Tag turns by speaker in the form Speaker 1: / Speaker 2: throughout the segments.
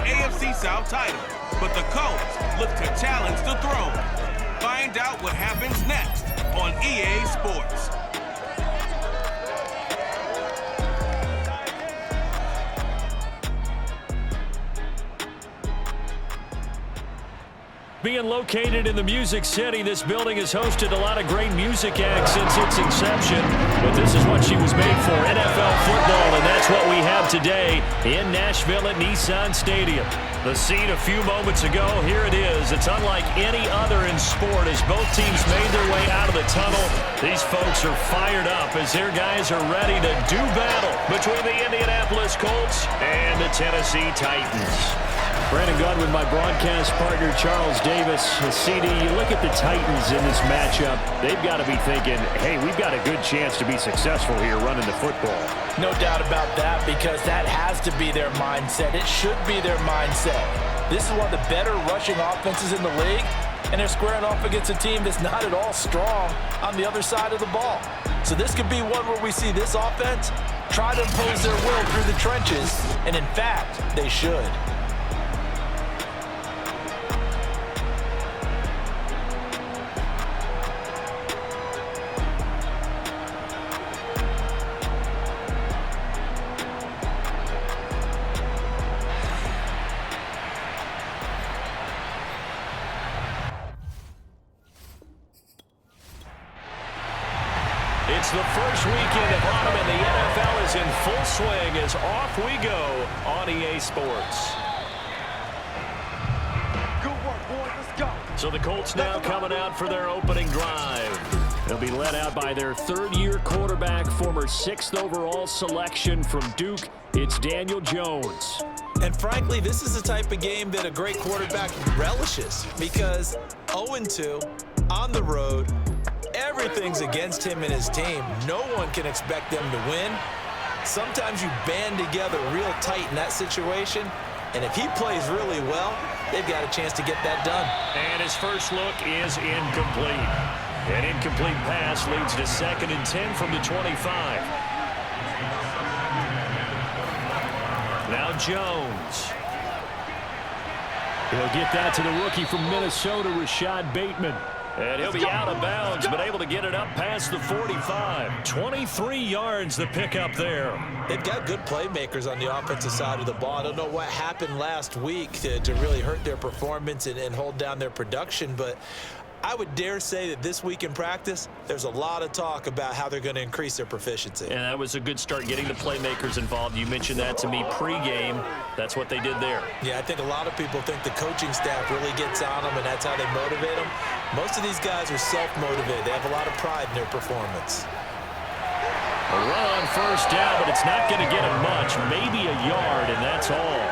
Speaker 1: AFC South title, but the Colts look to challenge the throne. Find out what happens next on EA Sports.
Speaker 2: Being located in the Music City, this building has hosted a lot of great music acts since its inception. But this is what she was made for, NFL football, and that's what we have today in Nashville at Nissan Stadium. The scene a few moments ago, here it is. It's unlike any other in sport as both teams made their way out of the tunnel. These folks are fired up as their guys are ready to do battle between the Indianapolis Colts and the Tennessee Titans. Brandon Godwin, my broadcast partner, Charles Davis. CD, you look at the Titans in this matchup, they've got to be thinking, hey, we've got a good chance to be successful here running the football.
Speaker 3: No doubt about that, because that has to be their mindset. It should be their mindset. This is one of the better rushing offenses in the league, and they're squaring off against a team that's not at all strong on the other side of the ball. So this could be one where we see this offense try to impose their will through the trenches, and in fact, they should.
Speaker 2: It's the first weekend of autumn, and the NFL is in full swing as off we go on EA Sports.
Speaker 4: Good work, boys. Let's go.
Speaker 2: So the Colts now coming out for their opening drive. They'll be led out by their third-year quarterback, former 6th overall selection from Duke. It's Daniel Jones.
Speaker 3: And frankly, this is the type of game that a great quarterback relishes, because 0-2 on the road, everything's against him and his team. No one can expect them to win. Sometimes you band together real tight in that situation, and if he plays really well, they've got a chance to get that done.
Speaker 2: And his first look is incomplete. An incomplete pass leads to 2nd and 10 from the 25. Now Jones. He'll get that to the rookie from Minnesota, Rashad Bateman. And he'll be out of bounds, but able to get it up past the 45. 23 yards the pickup there.
Speaker 3: They've got good playmakers on the offensive side of the ball. I don't know what happened last week to really hurt their performance and hold down their production, but I would dare say that this week in practice, there's a lot of talk about how they're going to increase their proficiency.
Speaker 2: And that was a good start, getting the playmakers involved. You mentioned that to me pregame. That's what they did there.
Speaker 3: Yeah, I think a lot of people think the coaching staff really gets on them, and that's how they motivate them. Most of these guys are self-motivated. They have a lot of pride in their performance.
Speaker 2: A run on first down, but it's not going to get him much. Maybe a yard, and that's all.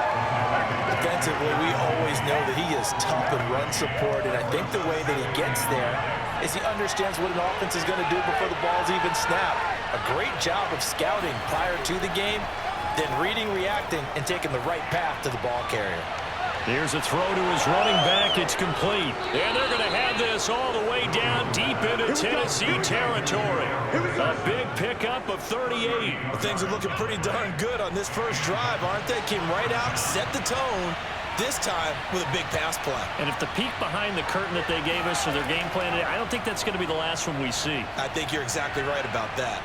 Speaker 3: Defensively, we always know that he is tough in run support, and I think the way that he gets there is he understands what an offense is going to do before the ball's even snapped. A great job of scouting prior to the game, then reading, reacting, and taking the right path to the ball carrier.
Speaker 2: Here's a throw to his running back. It's complete. And they're going to have this all the way down deep into Tennessee territory. A big pickup of 38.
Speaker 3: Well, things are looking pretty darn good on this first drive, aren't they? Came right out, set the tone, this time with a big pass play.
Speaker 2: And if the peek behind the curtain that they gave us or their game plan, I don't think that's going to be the last one we see.
Speaker 3: I think you're exactly right about that.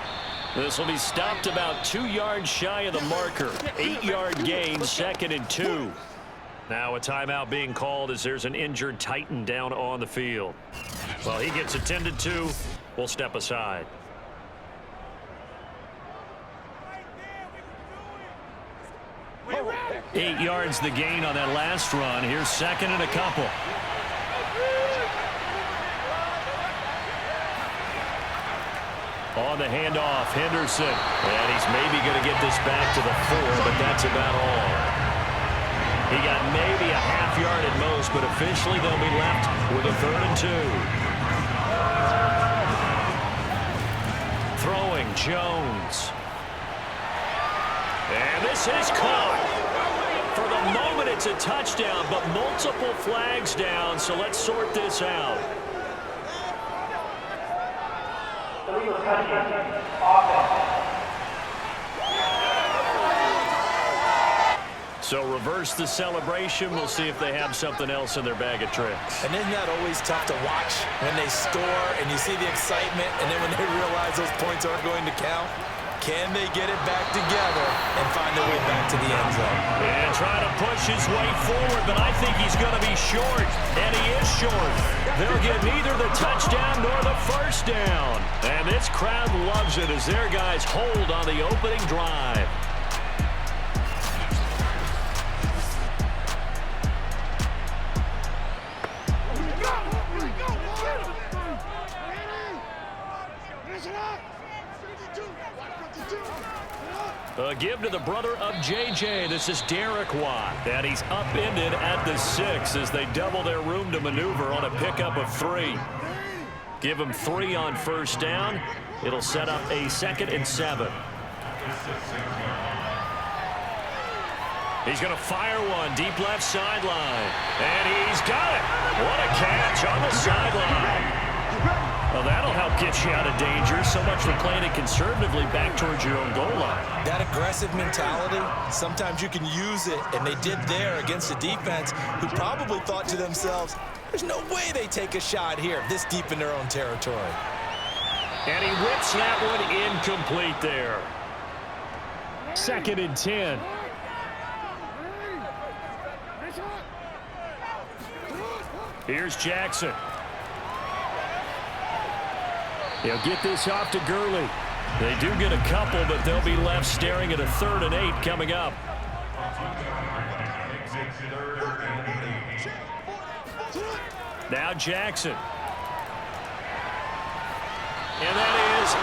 Speaker 2: This will be stopped about 2 yards shy of the marker. 8-yard gain, 2nd and 2. Now a timeout being called as there's an injured Titan down on the field. Well, he gets attended to. We'll step aside. Eight yards the gain on that last run. Here's 2nd and a couple. On the handoff, Henderson. And he's maybe going to get this back to the 4, but that's about all. He got maybe a half yard at most, but officially they'll be left with a 3rd and 2. Throwing, Jones. And this is caught. For the moment, it's a touchdown, but multiple flags down, so let's sort this out. So reverse the celebration. We'll see if they have something else in their bag of tricks.
Speaker 3: And isn't that always tough to watch when they score and you see the excitement, and then when they realize those points aren't going to count? Can they get it back together and find their way back to the end zone?
Speaker 2: And trying to push his way forward, but I think he's going to be short, and he is short. They'll get neither the touchdown nor the first down. And this crowd loves it as their guys hold on the opening drive. A give to the brother of J.J. This is Derek Watt. And he's upended at the 6 as they double their room to maneuver on a pickup of 3. Give him 3 on first down. It'll set up a 2nd and 7. He's going to fire one deep left sideline. And he's got it. What a catch on the sideline. Well, that'll help get you out of danger. So much for playing it conservatively back towards your own goal line.
Speaker 3: That aggressive mentality, sometimes you can use it, and they did there against a defense who probably thought to themselves, there's no way they take a shot here this deep in their own territory.
Speaker 2: And he whips that one incomplete there. 2nd and 10. Here's Jackson. He'll get this off to Gurley. They do get a couple, but they'll be left staring at a 3rd and 8 coming up. Now Jackson. And that is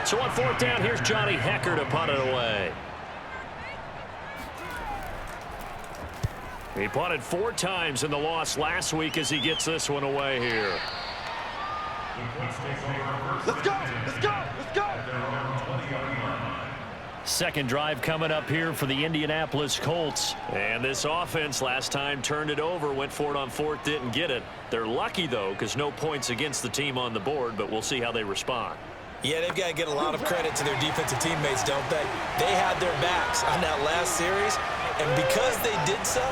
Speaker 2: incomplete. So on 4th down, here's Johnny Hecker to punt it away. He punted 4 times in the loss last week as he gets this one away here.
Speaker 4: Let's go! Let's go! Let's go!
Speaker 2: Second drive coming up here for the Indianapolis Colts. And this offense last time turned it over, went for it on 4th, didn't get it. They're lucky, though, because no points against the team on the board, but we'll see how they respond.
Speaker 3: Yeah, they've got to get a lot of credit to their defensive teammates, don't they? They had their backs on that last series, and because they did so,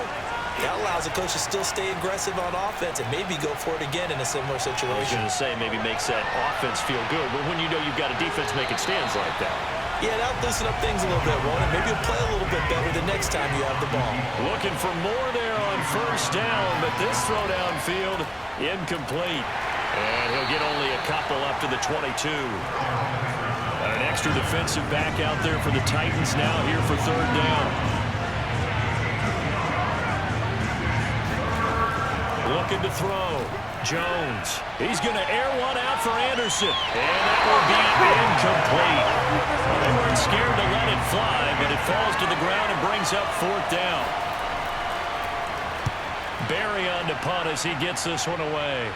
Speaker 3: that allows the coach to still stay aggressive on offense and maybe go for it again in a similar situation.
Speaker 2: I was going to say maybe makes that offense feel good, but when you know you've got a defense making stands like that.
Speaker 3: Yeah, that'll loosen up things a little bit, won't it? Maybe you'll play a little bit better the next time you have the ball.
Speaker 2: Looking for more there on first down, but this throw downfield incomplete. And he'll get only a couple up to the 22. An extra defensive back out there for the Titans now here for 3rd down. Looking to throw. Jones. He's going to air one out for Anderson. And that will be incomplete. Well, they weren't scared to let it fly, but it falls to the ground and brings up 4th down. Barry on to punt as he gets this one away.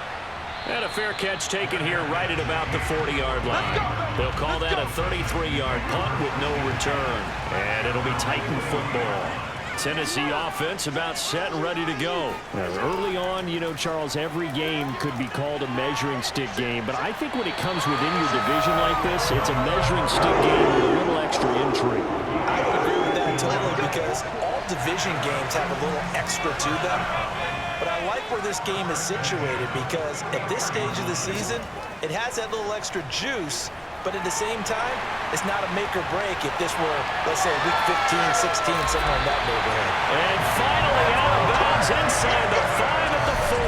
Speaker 2: And a fair catch taken here right at about the 40-yard line. They'll call that a 33-yard punt with no return. And it'll be Titan football. Tennessee offense about set and ready to go.
Speaker 5: Early on, you know, Charles, every game could be called a measuring stick game. But I think when it comes within your division like this, it's a measuring stick game with a little extra intrigue.
Speaker 3: I would agree with that totally because all division games have a little extra to them. But I like where this game is situated because at this stage of the season, it has that little extra juice. But at the same time, it's not a make or break if this were, let's say, week 15, 16, somewhere in that neighborhood.
Speaker 2: And finally out of bounds inside the 5 at the 4.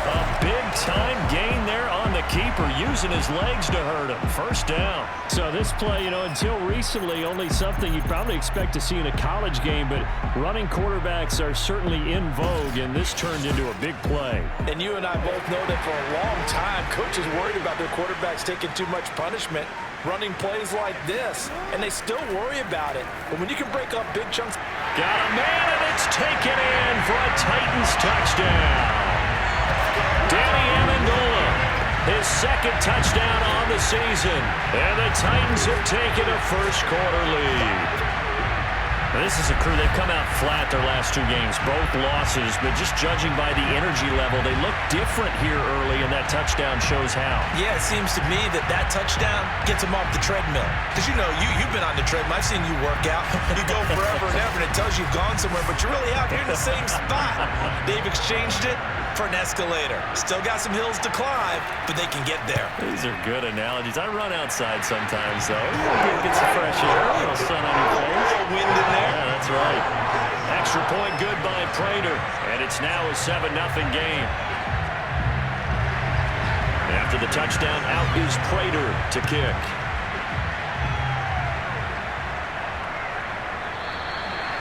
Speaker 2: A big-time gain there on the keeper, using his legs to hurt him. First down.
Speaker 5: So this play, you know, until recently, only something you'd probably expect to see in a college game, but running quarterbacks are certainly in vogue, and this turned into a big play.
Speaker 3: And you and I both know that for a long time, coaches worried about their quarterbacks taking too much punishment, running plays like this, and they still worry about it. But when you can break up big chunks.
Speaker 2: Got a man, and it's taken in for a Titans touchdown. Danny Amendola, his 2nd touchdown on the season. And the Titans have taken a first-quarter lead. This is a crew, they've come out flat their last 2 games, both losses, but just judging by the energy level, they look different here early, and that touchdown shows how.
Speaker 3: Yeah, it seems to me that touchdown gets them off the treadmill. Because, you've been on the treadmill. I've seen you work out. You go forever and ever, and it tells you you've gone somewhere, but you're really out here in the same spot. They've exchanged it for an escalator. Still got some hills to climb, but they can get there.
Speaker 2: These are good analogies. I run outside sometimes, though. Get some fresh air, a little sun on your face.
Speaker 3: A little wind in there.
Speaker 2: Yeah, that's right. Extra point good by Prater, and it's now a 7-0 game. After the touchdown, out is Prater to kick.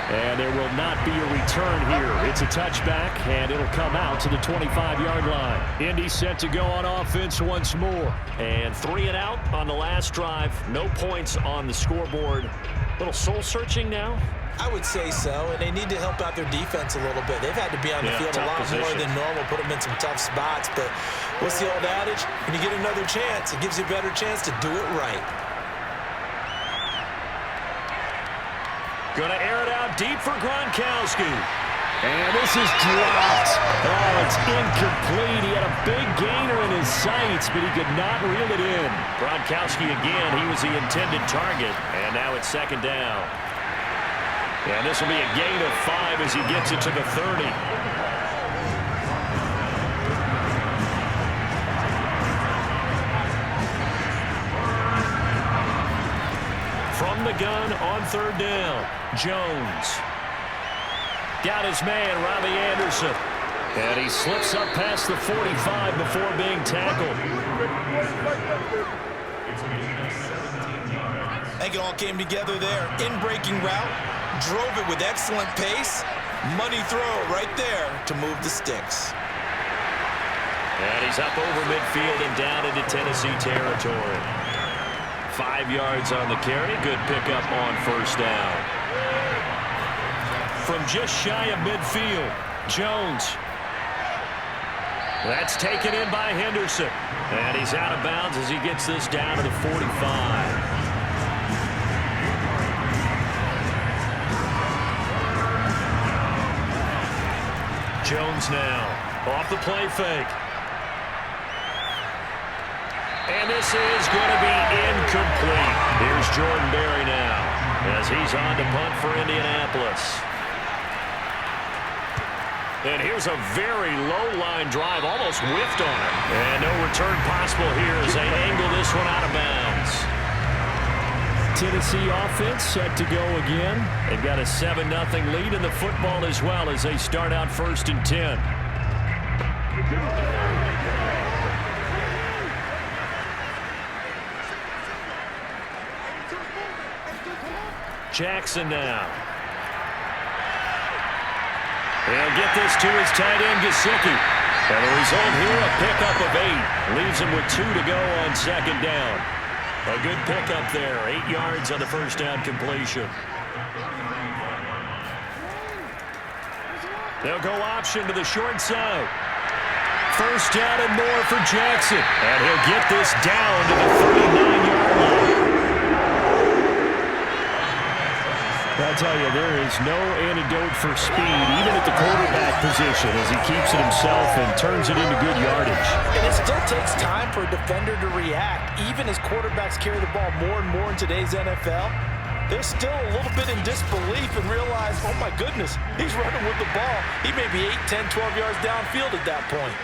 Speaker 2: And there will not be a return here. It's a touchback, and it'll come out to the 25-yard line. Indy set to go on offense once more. And 3 and out on the last drive. No points on the scoreboard. A little soul-searching now?
Speaker 3: I would say so, and they need to help out their defense a little bit. They've had to be on the field a lot more than normal, put them in some tough spots. But what's the old adage? When you get another chance, it gives you a better chance to do it right.
Speaker 2: Going to air it out deep for Gronkowski. And this is dropped. Oh, it's incomplete. He had a big gainer in his sights, but he could not reel it in. Gronkowski again, he was the intended target. And now it's 2nd down. And this will be a gain of 5 as he gets it to the 30. From the gun on 3rd down, Jones. Got his man, Robbie Anderson. And he slips up past the 45 before being tackled.
Speaker 3: I think it all came together there. In-breaking route, drove it with excellent pace. Money throw right there to move the sticks.
Speaker 2: And he's up over midfield and down into Tennessee territory. 5 yards on the carry. Good pickup on 1st down. From just shy of midfield, Jones. That's taken in by Henderson. And he's out of bounds as he gets this down to the 45. Jones now off the play fake. And this is going to be incomplete. Here's Jordan Berry now as he's on to punt for Indianapolis. And here's a very low-line drive, almost whiffed on it. And no return possible here as they angle this one out of bounds. Tennessee offense set to go again. They've got a 7-0 lead in the football as well as they start out 1st and 10. Jackson now. He'll get this to his tight end, Gesicki. And the result here, a pickup of 8. Leaves him with 2 to go on 2nd down. A good pickup there. 8 yards on the 1st down completion. They'll go option to the short side. 1st down and more for Jackson. And he'll get this down to the 39-yard line. I'll tell you, there is no antidote for speed, even at the quarterback position, as he keeps it himself and turns it into good yardage.
Speaker 3: And it still takes time for a defender to react. Even as quarterbacks carry the ball more and more in today's NFL, they're still a little bit in disbelief and realize, oh my goodness, he's running with the ball. He may be 8, 10, 12 yards downfield at that point.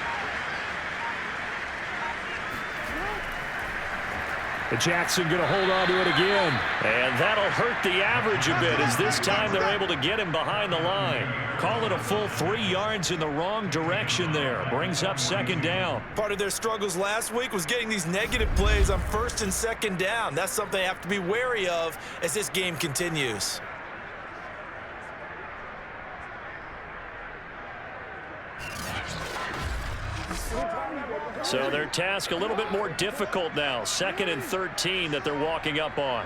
Speaker 5: Jackson going to hold on to it again.
Speaker 2: And that'll hurt the average a bit as this time they're able to get him behind the line. Call it a full 3 yards in the wrong direction there. Brings up 2nd down.
Speaker 3: Part of their struggles last week was getting these negative plays on 1st and 2nd down. That's something they have to be wary of as this game continues.
Speaker 2: So their task a little bit more difficult now. 2nd and 13 that they're walking up on.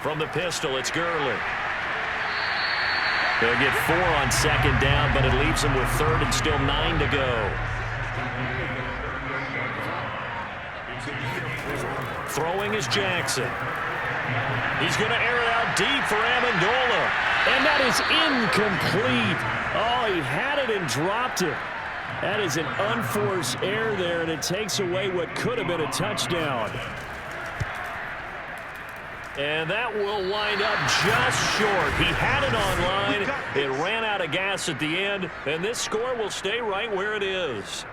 Speaker 2: From the pistol, it's Gurley. They'll get 4 on 2nd down, but it leaves them with 3rd and still 9 to go. Throwing is Jackson. He's going to air it out deep for Amendola.
Speaker 5: And that is incomplete. Oh, he had it and dropped it. That is an unforced error there, and it takes away what could have been a touchdown.
Speaker 2: And that will wind up just short. He had it online. It ran out of gas at the end, and this score will stay right where it is.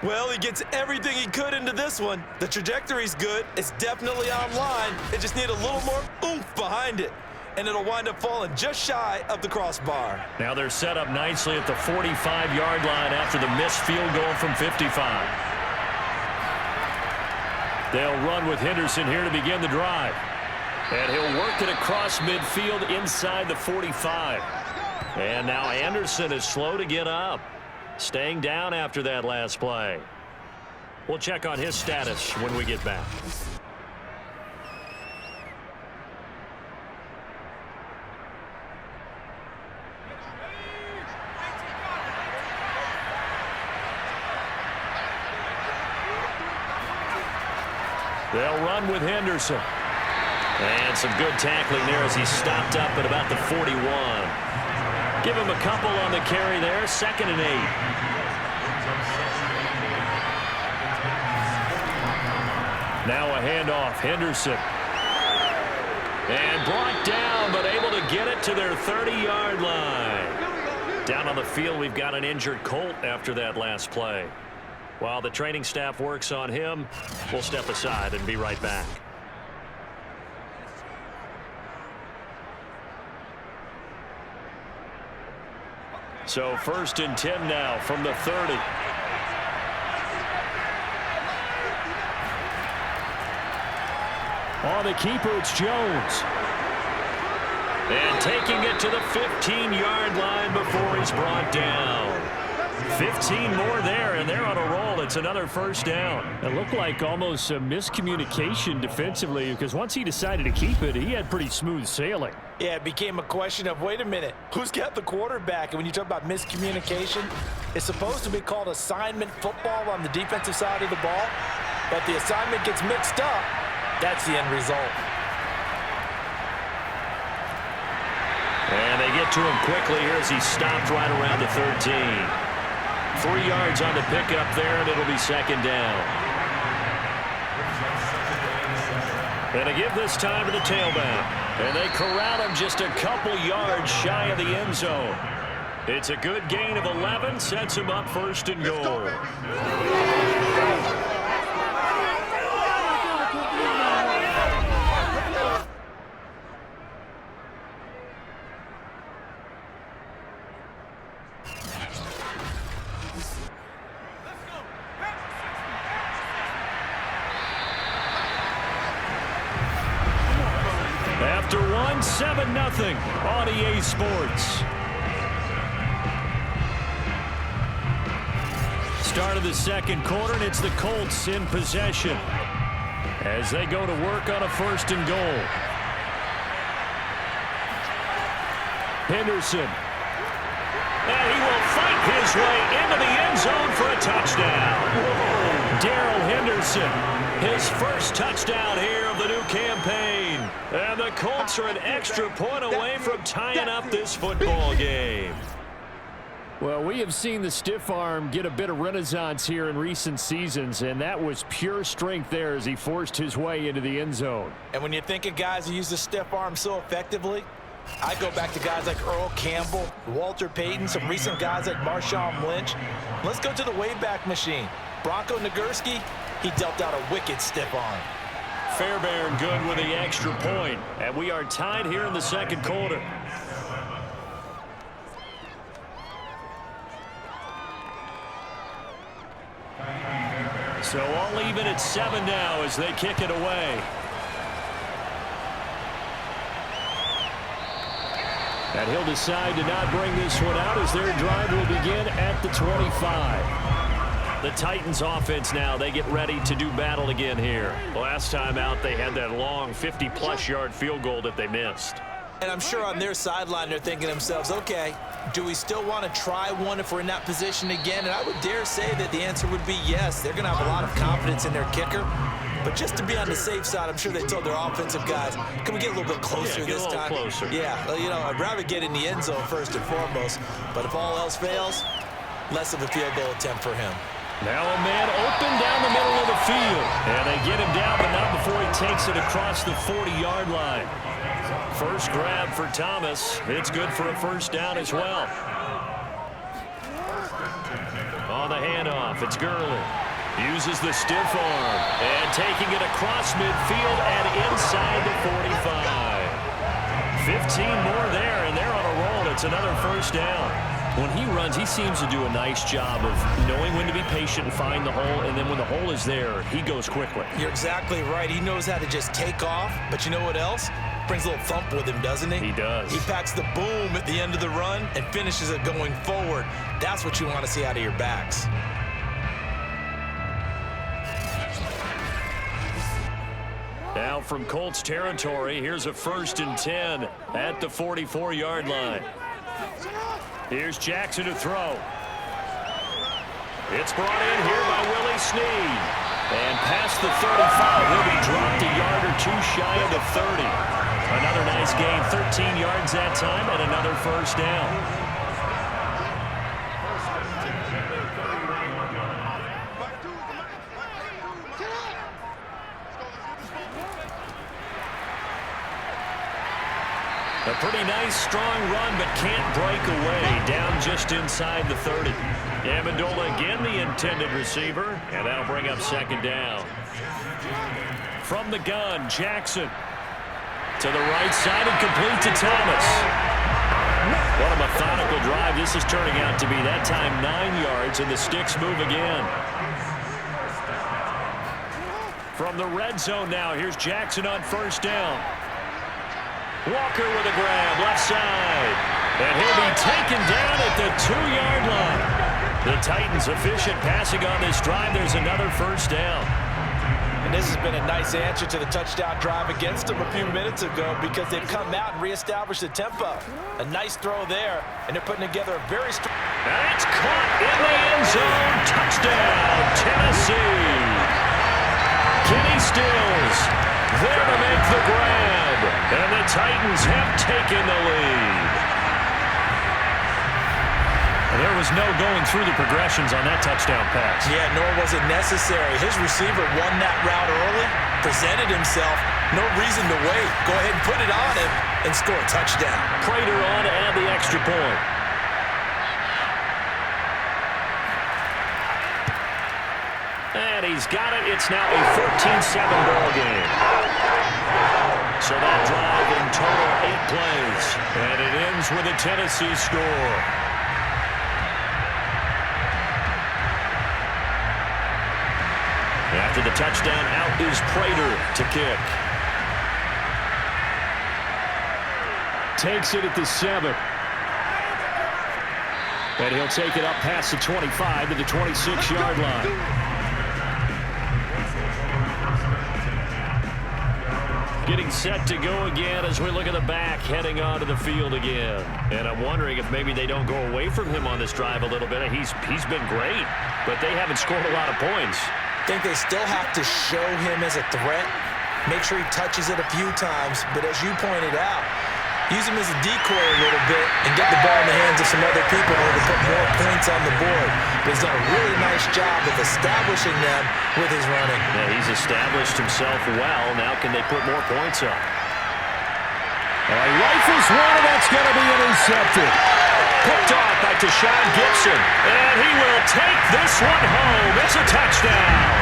Speaker 6: Well, he gets everything he could into this one. The trajectory's good. It's definitely online. It just needs a little more oomph behind it. And it'll wind up falling just shy of the crossbar.
Speaker 2: Now they're set up nicely at the 45-yard line after the missed field goal from 55. They'll run with Henderson here to begin the drive. And he'll work it across midfield inside the 45. And now Anderson is slow to get up. Staying down after that last play. We'll check on his status when we get back. They'll run with Henderson. And some good tackling there as he stopped up at about the 41. Give him a couple on the carry there. 2nd and 8. Now a handoff. Henderson. And brought down, but able to get it to their 30-yard line. Down on the field, we've got an injured Colt after that last play. While the training staff works on him, we'll step aside and be right back. So 1st and 10 now from the 30.
Speaker 5: On the keeper, it's Jones.
Speaker 2: And taking it to the 15-yard line before he's brought down. 15 more there, and they're on a roll. It's another 1st down.
Speaker 5: It looked like almost a miscommunication defensively, because once he decided to keep it, he had pretty smooth sailing.
Speaker 3: Yeah, it became a question of, wait a minute, who's got the quarterback? And when you talk about miscommunication, it's supposed to be called assignment football on the defensive side of the ball. But the assignment gets mixed up. That's the end result.
Speaker 2: And they get to him quickly here as he stopped right around the 13. 3 yards on the pickup there, and it'll be 2nd down. And a give this time to the tailback. And they corral him just a couple yards shy of the end zone. It's a good gain of 11, sets him up 1st and goal. After 7-0 on EA Sports. Start of the 2nd quarter, and it's the Colts in possession as they go to work on a 1st and goal. Henderson. And he will fight his way into the end zone for a touchdown. Darrell Henderson, his 1st touchdown here of the new campaign. And the Colts are an extra point away from tying up this football game.
Speaker 5: Well, we have seen the stiff arm get a bit of renaissance here in recent seasons, and that was pure strength there as he forced his way into the end zone.
Speaker 3: And when you think of guys who use the stiff arm so effectively, I go back to guys like Earl Campbell, Walter Payton, some recent guys like Marshawn Lynch. Let's go to the Wayback Machine. Bronco Nagurski, he dealt out a wicked stiff arm.
Speaker 2: Fairbairn good with the extra point, and we are tied here in the 2nd quarter. So all even at 7 now as they kick it away.
Speaker 5: And he'll decide to not bring this one out as their drive will begin at the 25.
Speaker 2: The Titans offense now, they get ready to do battle again here. Last time out, they had that long 50-plus yard field goal that they missed.
Speaker 3: And I'm sure on their sideline they're thinking to themselves, okay, Do we still want to try one if we're in that position again? And I would dare say that the answer would be yes. They're going to have a lot of confidence in their kicker. But just to be on the safe side, I'm sure they told their offensive guys, can we get a little bit closer this time?
Speaker 2: Closer.
Speaker 3: Yeah, well, you know, I'd rather get in the end zone first and foremost. But if all else fails, less of a field goal attempt for him.
Speaker 2: Now a man open down the middle of the field. And they get him down, but not before he takes it across the 40-yard line. First grab for Thomas. It's good for a first down as well. On the handoff, it's Gurley. Uses the stiff arm. And taking it across midfield and inside the 45. 15 more there, and they're on a roll. It's another first down. When he runs, he seems to do a nice job of knowing when to be patient and find the hole, and then when the hole is there, he goes quickly.
Speaker 3: You're exactly right. He knows how to just take off, but you know what else? Brings a little thump with him, doesn't he?
Speaker 2: He does.
Speaker 3: He packs the boom at the end of the run and finishes it going forward. That's what you want to see out of your backs.
Speaker 2: Now from Colts territory, here's a 1st and 10 at the 44-yard line. Here's Jackson to throw. It's brought in here by Willie Snead. And past the 35, he'll be dropped a yard or two shy of the 30. Another nice gain, 13 yards that time, and another first down. A pretty nice, strong run, but can't break away. Down just inside the 30. Amendola again the intended receiver, and that'll bring up second down. From the gun, Jackson. To the right side and complete to Thomas. What a methodical drive this is turning out to be. That time 9 yards, and the sticks move again. From the red zone now, here's Jackson on first down. Walker with a grab, left side. And he'll be taken down at the 2-yard line. The Titans efficient passing on this drive. There's another first down.
Speaker 3: And this has been a nice answer to the touchdown drive against them a few minutes ago because they've come out and reestablished the tempo. A nice throw there, and they're putting together a very strong...
Speaker 2: And it's caught in the end zone. Touchdown, Tennessee. Kenny Stills there to make the grab. And the Titans have taken the lead. There was no going through the progressions on that touchdown pass.
Speaker 3: Yeah, nor was it necessary. His receiver won that route early, presented himself, no reason to wait. Go ahead and put it on him and score a touchdown.
Speaker 2: Prater on to add the extra point. And he's got it. It's now a 14-7 ball game. So that drive in total 8 plays. And it ends with a Tennessee score. After the touchdown, out is Prater to kick.
Speaker 5: Takes it at the 7. And he'll take it up past the 25 to the 26-yard line.
Speaker 2: Getting set to go again as we look at the back, heading onto the field again. And I'm wondering if maybe they don't go away from him on this drive a little bit. He's been great, but they haven't scored a lot of points.
Speaker 3: I think they still have to show him as a threat. Make sure he touches it a few times. But as you pointed out, use him as a decoy a little bit and get the ball in the hands of some other people in order to put more points on the board. But he's done a really nice job of establishing them with his running.
Speaker 2: Yeah, he's established himself well. Now can they put more points up?
Speaker 5: Rifles one, and that's going to be intercepted.
Speaker 2: Picked off by Tashawn Gibson. And he will take this one home. It's a touchdown.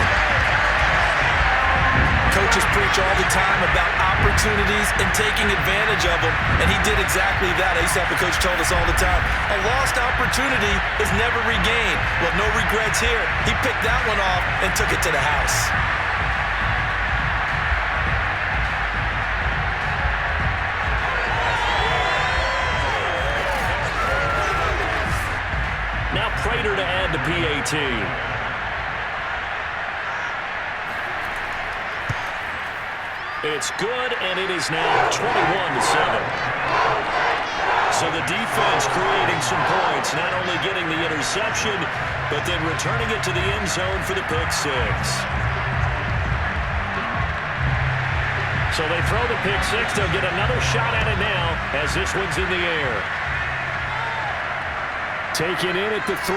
Speaker 3: Coaches preach all the time about opportunities and taking advantage of them, and he did exactly that. I used to have the coach told us all the time, a lost opportunity is never regained. Well, no regrets here. He picked that one off and took it to the house.
Speaker 2: Now Prater to add the PAT. It's good, and it is now 21-7. So the defense creating some points, not only getting the interception, but then returning it to the end zone for the pick six. So they throw the pick six. They'll get another shot at it now as this one's in the air. Taken in at the 3.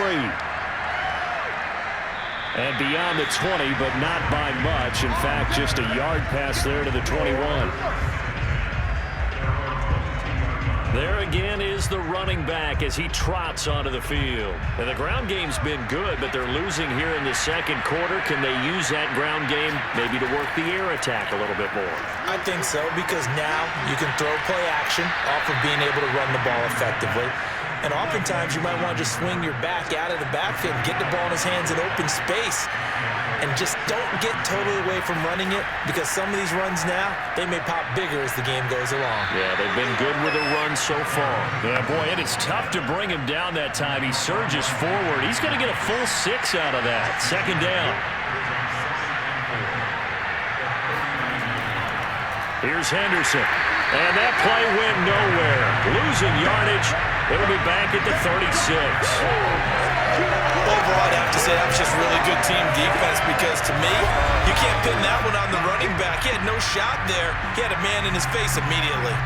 Speaker 2: And beyond the 20, but not by much. In fact, just a yard pass there to the 21. There again is the running back as he trots onto the field. And the ground game's been good, but they're losing here in the second quarter. Can they use that ground game maybe to work the air attack a little bit more?
Speaker 3: I think so, because now you can throw play action off of being able to run the ball effectively. And oftentimes you might want to just swing your back out of the backfield, get the ball in his hands in open space, and just don't get totally away from running it, because some of these runs now, they may pop bigger as the game goes along.
Speaker 2: Yeah, they've been good with a run so far. Yeah, boy, and it's tough to bring him down that time. He surges forward. He's going to get a full 6 out of that. Second down. Here's Henderson. And that play went nowhere. Losing yardage. It'll be back at the 36.
Speaker 6: Overall, I'd have to say that was just really good team defense, because to me, you can't pin that one on the running back. He had no shot there. He had a man in his face immediately.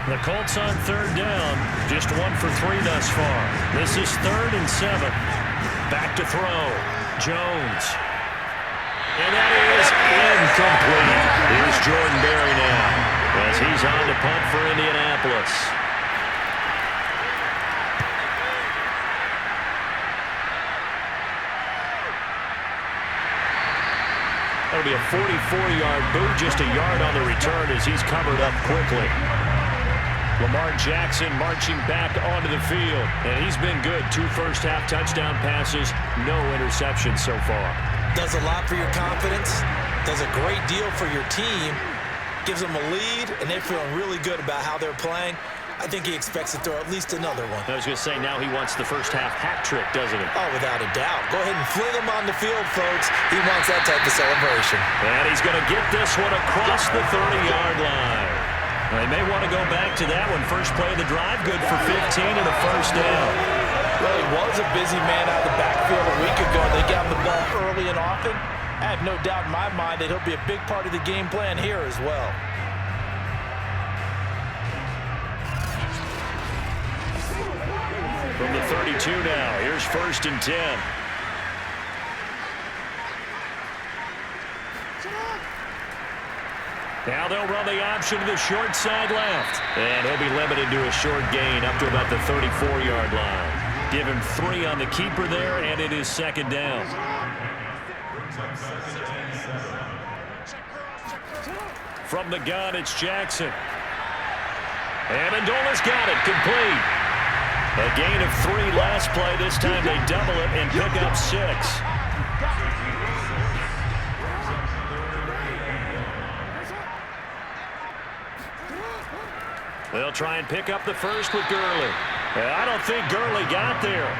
Speaker 2: The Colts on third down. Just 1 for 3 thus far. This is 3rd and 7. Back to throw. Jones. And that is incomplete. Here's Jordan Berry now as he's on to punt for Indianapolis. That'll be a 44-yard boot, just a yard on the return as he's covered up quickly. Lamar Jackson marching back onto the field, and he's been good. 2 first-half touchdown passes, no interceptions so far.
Speaker 3: Does a lot for your confidence, does a great deal for your team, gives them a lead, and they're feeling really good about how they're playing. I think he expects to throw at least another one.
Speaker 2: I was going to say, now he wants the first-half hat trick, doesn't he?
Speaker 3: Oh, without a doubt. Go ahead and fling him on the field, folks. He wants that type of celebration.
Speaker 2: And he's going to get this one across the 30-yard line. They may want to go back to that one. First play of the drive, good for 15 and a first down.
Speaker 3: Well, he was a busy man out of the backfield a week ago. They got him the ball early and often. I have no doubt in my mind that he'll be a big part of the game plan here as well.
Speaker 2: From the 32 now, here's 1st and 10. Now they'll run the option to the short side left. And he'll be limited to a short gain up to about the 34-yard line. Give him 3 on the keeper there, and it is 2nd down. From the gun, it's Jackson. And Amendola's got it, complete. A gain of 3 last play. This time they double it and pick up 6. They'll try and pick up the first with Gurley. I don't think Gurley got there.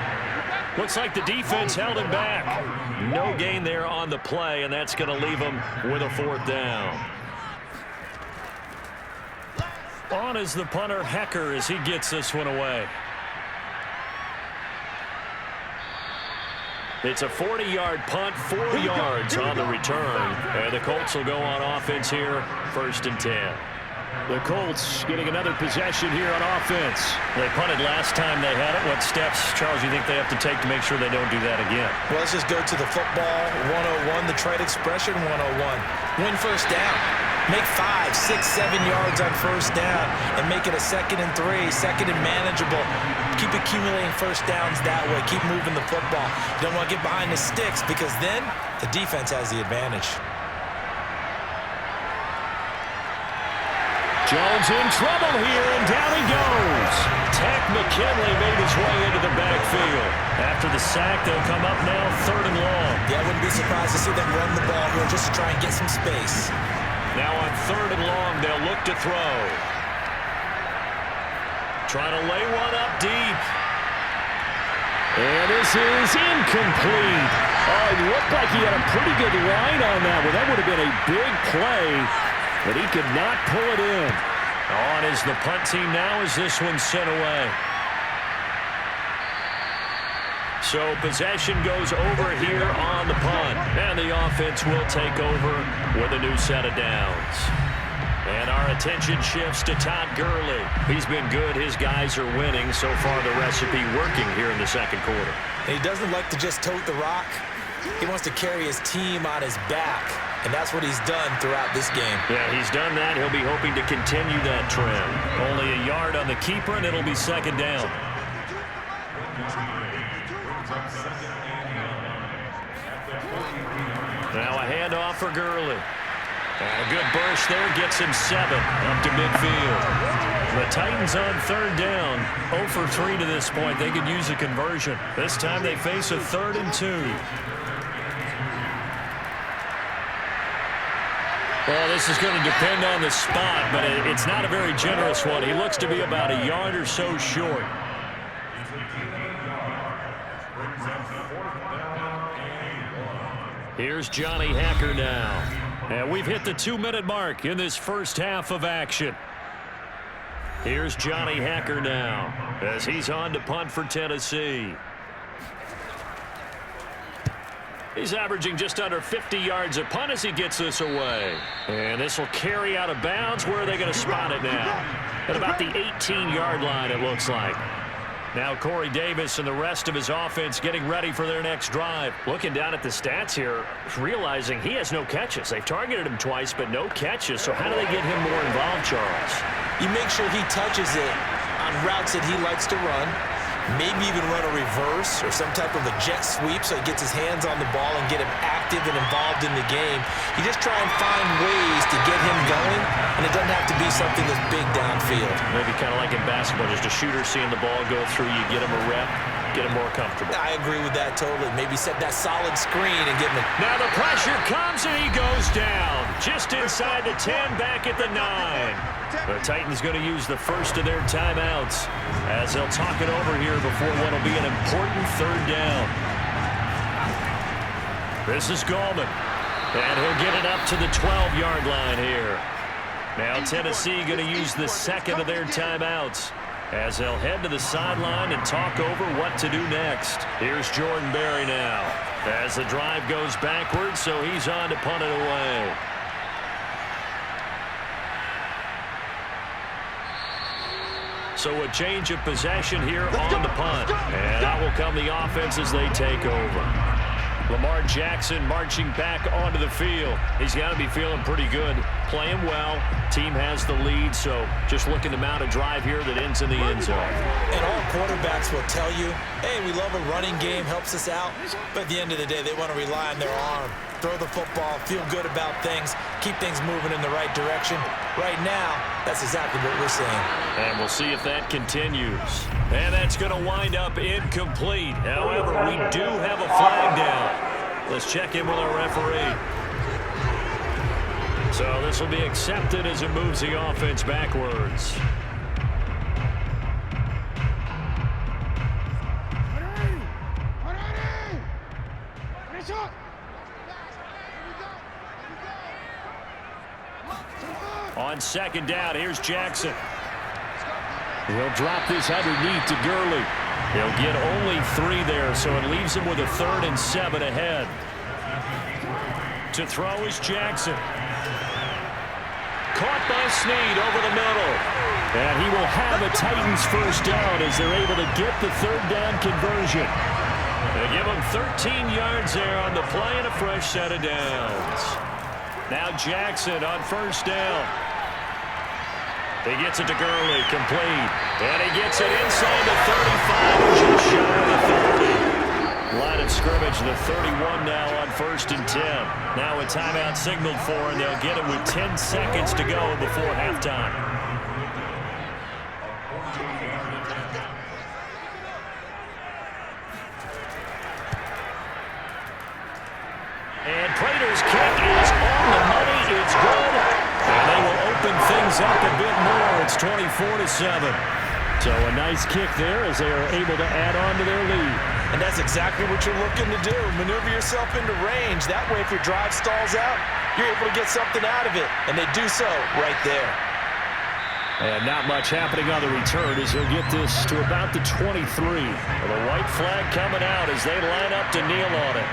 Speaker 2: Looks like the defense held him back. No gain there on the play, and that's going to leave him with a 4th down. On is the punter, Hecker, as he gets this one away. It's a 40-yard punt, 4 yards on the return. And the Colts will go on offense here, 1st and 10. The Colts getting another possession here on offense. They punted last time they had it. What steps, Charles, you think they have to take to make sure they don't do that again?
Speaker 3: Well, let's just go to the football 101, the trade expression 101. Win first down. Make 5, 6, 7 yards on first down and make it a 2nd and 3, 2nd and manageable. Keep accumulating first downs that way. Keep moving the football. You don't want to get behind the sticks, because then the defense has the advantage.
Speaker 2: Jones in trouble here, and down he goes. Tech McKinley made his way into the backfield. After the sack, they'll come up now 3rd and long.
Speaker 3: Yeah, I wouldn't be surprised to see them run the ball here just to try and get some space.
Speaker 2: Now on 3rd and long, they'll look to throw. Trying to lay one up deep. And this is incomplete.
Speaker 5: Oh, it looked like he had a pretty good line on that one. That would have been a big play, but he could not pull it in.
Speaker 2: On is the punt team now as this one's sent away. So possession goes over here on the punt. And the offense will take over with a new set of downs. And our attention shifts to Todd Gurley. He's been good. His guys are winning. So far, the recipe working here in the second quarter.
Speaker 3: And he doesn't like to just tote the rock. He wants to carry his team on his back. And that's what he's done throughout this game.
Speaker 2: Yeah, he's done that. He'll be hoping to continue that trend. Only a yard on the keeper, and it'll be second down. Now a handoff for Gurley. And a good burst there gets him 7 up to midfield. The Titans on third down. 0 for 3 to this point. They could use a conversion. This time they face a 3rd and 2. Well, this is going to depend on the spot, but it's not a very generous one. He looks to be about a yard or so short. Here's Johnny Hacker now. And we've hit the 2-minute mark in this first half of action. Here's Johnny Hacker now as he's on to punt for Tennessee. He's averaging just under 50 yards a punt as he gets this away. And this will carry out of bounds. Where are they going to spot it now? At about the 18-yard line, it looks like. Now Corey Davis and the rest of his offense getting ready for their next drive. Looking down at the stats here, realizing he has no catches. They've targeted him twice, but no catches. So how do they get him more involved, Charles?
Speaker 3: You make sure he touches it on routes that he likes to run. Maybe even run a reverse or some type of a jet sweep so he gets his hands on the ball and get him active and involved in the game. You just try and find ways to get him going, and it doesn't have to be something that's big downfield.
Speaker 2: Maybe kind of like in basketball, just a shooter seeing the ball go through, you get him a rep, get him more comfortable.
Speaker 3: I agree with that totally. Maybe set that solid screen and get him.
Speaker 2: Now the pressure comes and he goes down. Just inside the 10, back at the 9. The Titans going to use the first of their timeouts as they'll talk it over here before what will be an important 3rd down. This is Gallman, and he'll get it up to the 12-yard line here. Now Tennessee going to use the second of their timeouts as they'll head to the sideline and talk over what to do next. Here's Jordan Berry now as the drive goes backwards, so he's on to punt it away. So a change of possession here on the punt. And that will come the offense as they take over. Lamar Jackson marching back onto the field. He's got to be feeling pretty good. Playing well. Team has the lead, so just looking to mount a drive here that ends in the end zone.
Speaker 3: And all quarterbacks will tell you, hey, we love a running game, helps us out. But at the end of the day, they want to rely on their arm. Throw the football, feel good about things, keep things moving in the right direction. Right now, that's exactly what we're seeing.
Speaker 2: And we'll see if that continues. And that's going to wind up incomplete. However, we do have a flag down. Let's check in with our referee. So this will be accepted as it moves the offense backwards. On second down, here's Jackson. He'll drop this underneath to Gurley. He'll get only 3 there, so it leaves him with a 3rd and 7 ahead. To throw is Jackson. Caught by Snead over the middle. And he will have a Titans first down as they're able to get the 3rd down conversion. They give him 13 yards there on the play and a fresh set of downs. Now Jackson on first down. He gets it to Gurley, complete. And he gets it inside the 35, just shy of the 30. Line of scrimmage, the 31 now on 1st and 10. Now a timeout signaled for, and they'll get it with 10 seconds to go before halftime. And Prater's kick is on the money. It's good. And they will open things up a bit more. It's 24-7.
Speaker 5: So a nice kick there as they are able to add on to their lead.
Speaker 3: And that's exactly what you're looking to do. Maneuver yourself into range. That way, if your drive stalls out, you're able to get something out of it. And they do so right there.
Speaker 5: And not much happening on the return as he'll get this to about the 23. With a white flag coming out as they line up to kneel on it.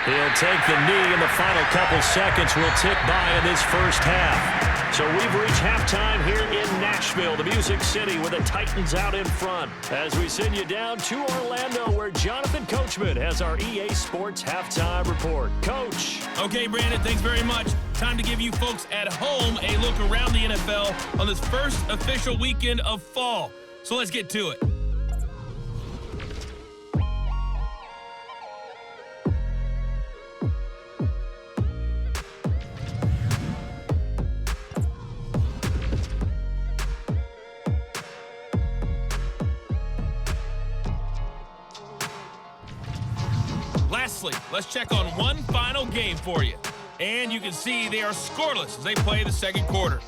Speaker 5: He'll take the knee, and the final couple seconds will tick by in this first half. So we've reached halftime here in Nashville, the Music City, with the Titans out in front. As we send you down to Orlando, where Jonathan Coachman has our EA Sports halftime report. Coach.
Speaker 1: Okay, Brandon, thanks very much. Time to give you folks at home a look around the NFL on this first official weekend of fall. So let's get to it. Lastly, let's check on one final game for you. And you can see they are scoreless as they play the second quarter.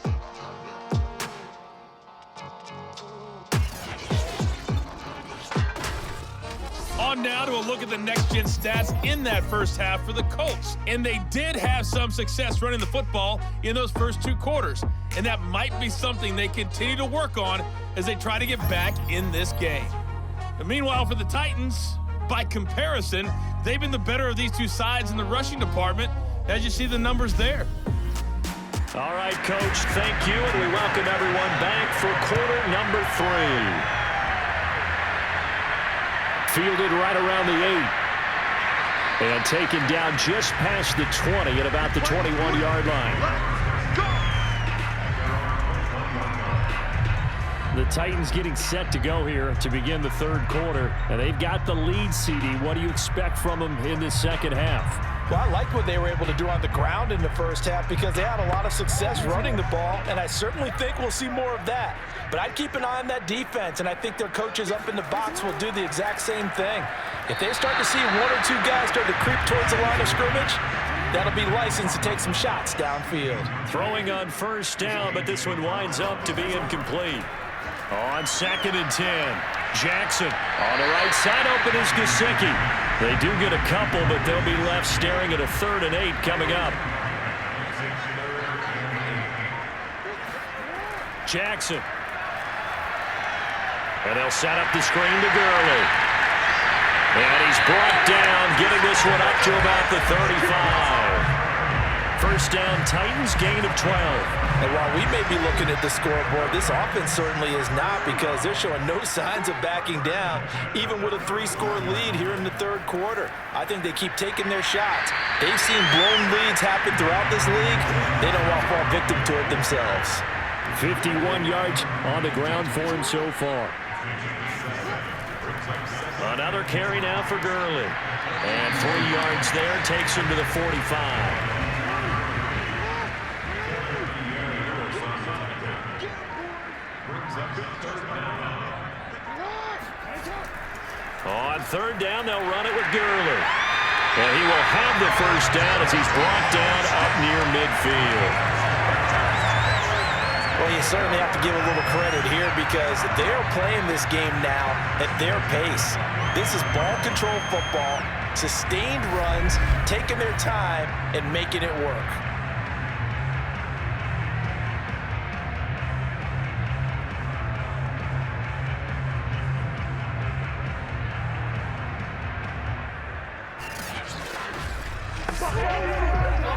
Speaker 1: On now to a look at the next-gen stats in that first half for the Colts. And they did have some success running the football in those first two quarters. And that might be something they continue to work on as they try to get back in this game. And meanwhile, for the Titans, by comparison, they've been the better of these two sides in the rushing department, as you see the numbers there.
Speaker 5: All right, Coach, thank you, and we welcome everyone back for quarter number 3. Fielded right around the 8. And taken down just past the 20 at about the 21-yard line. The Titans getting set to go here to begin the third quarter. And they've got the lead, CD. What do you expect from them in this second half?
Speaker 3: Well, I like what they were able to do on the ground in the first half because they had a lot of success running the ball, and I certainly think we'll see more of that. But I'd keep an eye on that defense, and I think their coaches up in the box will do the exact same thing. If they start to see one or two guys start to creep towards the line of scrimmage, that'll be licensed to take some shots downfield.
Speaker 5: Throwing on first down, but this one winds up to be incomplete. On 2nd and 10, Jackson on the right side, open is Gesicki. They do get a couple, but they'll be left staring at a 3rd and 8 coming up. Jackson. And they'll set up the screen to Gurley. And he's brought down, getting this one up to about the 35. First down, Titans, gain of 12.
Speaker 3: And while we may be looking at the scoreboard, this offense certainly is not because they're showing no signs of backing down, even with a 3-score lead here in the third quarter. I think they keep taking their shots. They've seen blown leads happen throughout this league. They don't want to fall victim to it themselves.
Speaker 5: 51 yards on the ground for him so far. Another carry now for Gurley. And 3 yards there takes him to the 45. On 3rd down, they'll run it with Gurley. And he will have the first down as he's brought down up near midfield.
Speaker 3: Well, you certainly have to give a little credit here because they're playing this game now at their pace. This is ball control football, sustained runs, taking their time and making it work.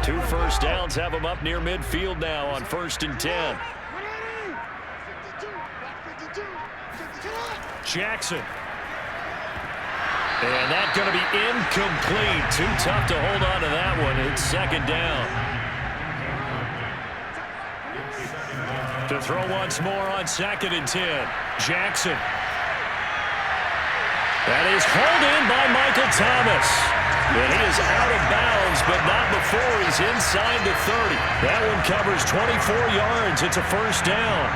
Speaker 5: Two first downs have them up near midfield now on 1st and 10. Jackson. And that's going to be incomplete. Too tough to hold on to that one. It's 2nd down. To throw once more on 2nd and 10. Jackson. That is hauled in by Michael Thomas. And he is out of bounds, but not before he's inside the 30. That one covers 24 yards. It's a first down.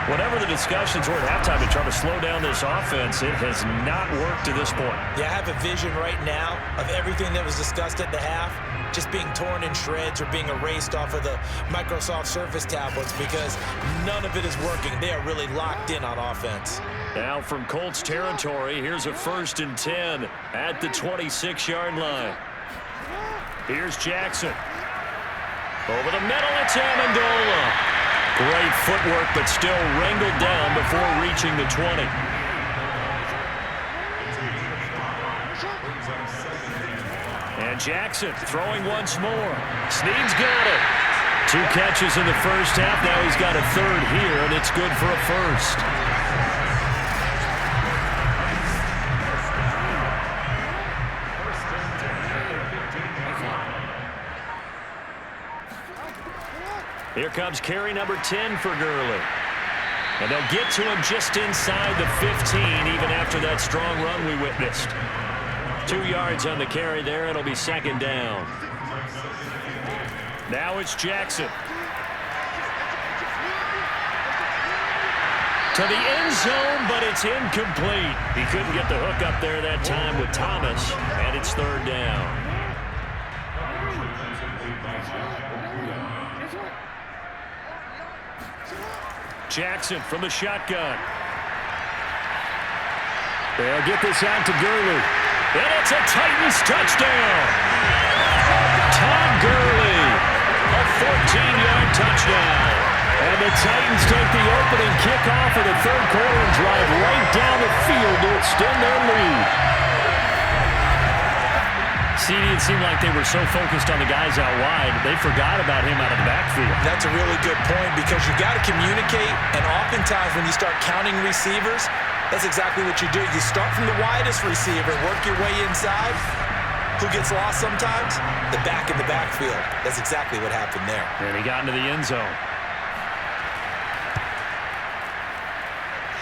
Speaker 2: Whatever the discussions were at halftime to try to slow down this offense, it has not worked to this point.
Speaker 3: Yeah, I have a vision right now of everything that was discussed at the half just being torn in shreds or being erased off of the Microsoft Surface tablets because none of it is working. They are really locked in on offense.
Speaker 2: Now from Colts territory, here's a 1st and 10 at the 26-yard line. Here's Jackson. Over the middle, it's Amendola. Great footwork, but still wrangled down before reaching the 20. And Jackson throwing once more. Snead's got it. 2 catches in the first half. Now he's got a 3rd here, and it's good for a 1st. Here comes carry number 10 for Gurley. And they'll get to him just inside the 15, even after that strong run we witnessed. 2 yards on the carry there. It'll be 2nd down. Now it's Jackson. To the end zone, but it's incomplete. He couldn't get the hook up there that time with Thomas, and it's 3rd down. Jackson from the shotgun. They'll get this out to Gurley. And it's a Titans touchdown. Todd Gurley, a 14-yard touchdown. And the Titans take the opening kickoff of the 3rd quarter and drive right down the field to extend their lead. CD, it seemed like they were so focused on the guys out wide, they forgot about him out of the backfield.
Speaker 3: That's a really good point because you got to communicate, and oftentimes when you start counting receivers, that's exactly what you do. You start from the widest receiver, work your way inside. Who gets lost sometimes? The back in the backfield. That's exactly what happened there.
Speaker 2: And he got into the end zone.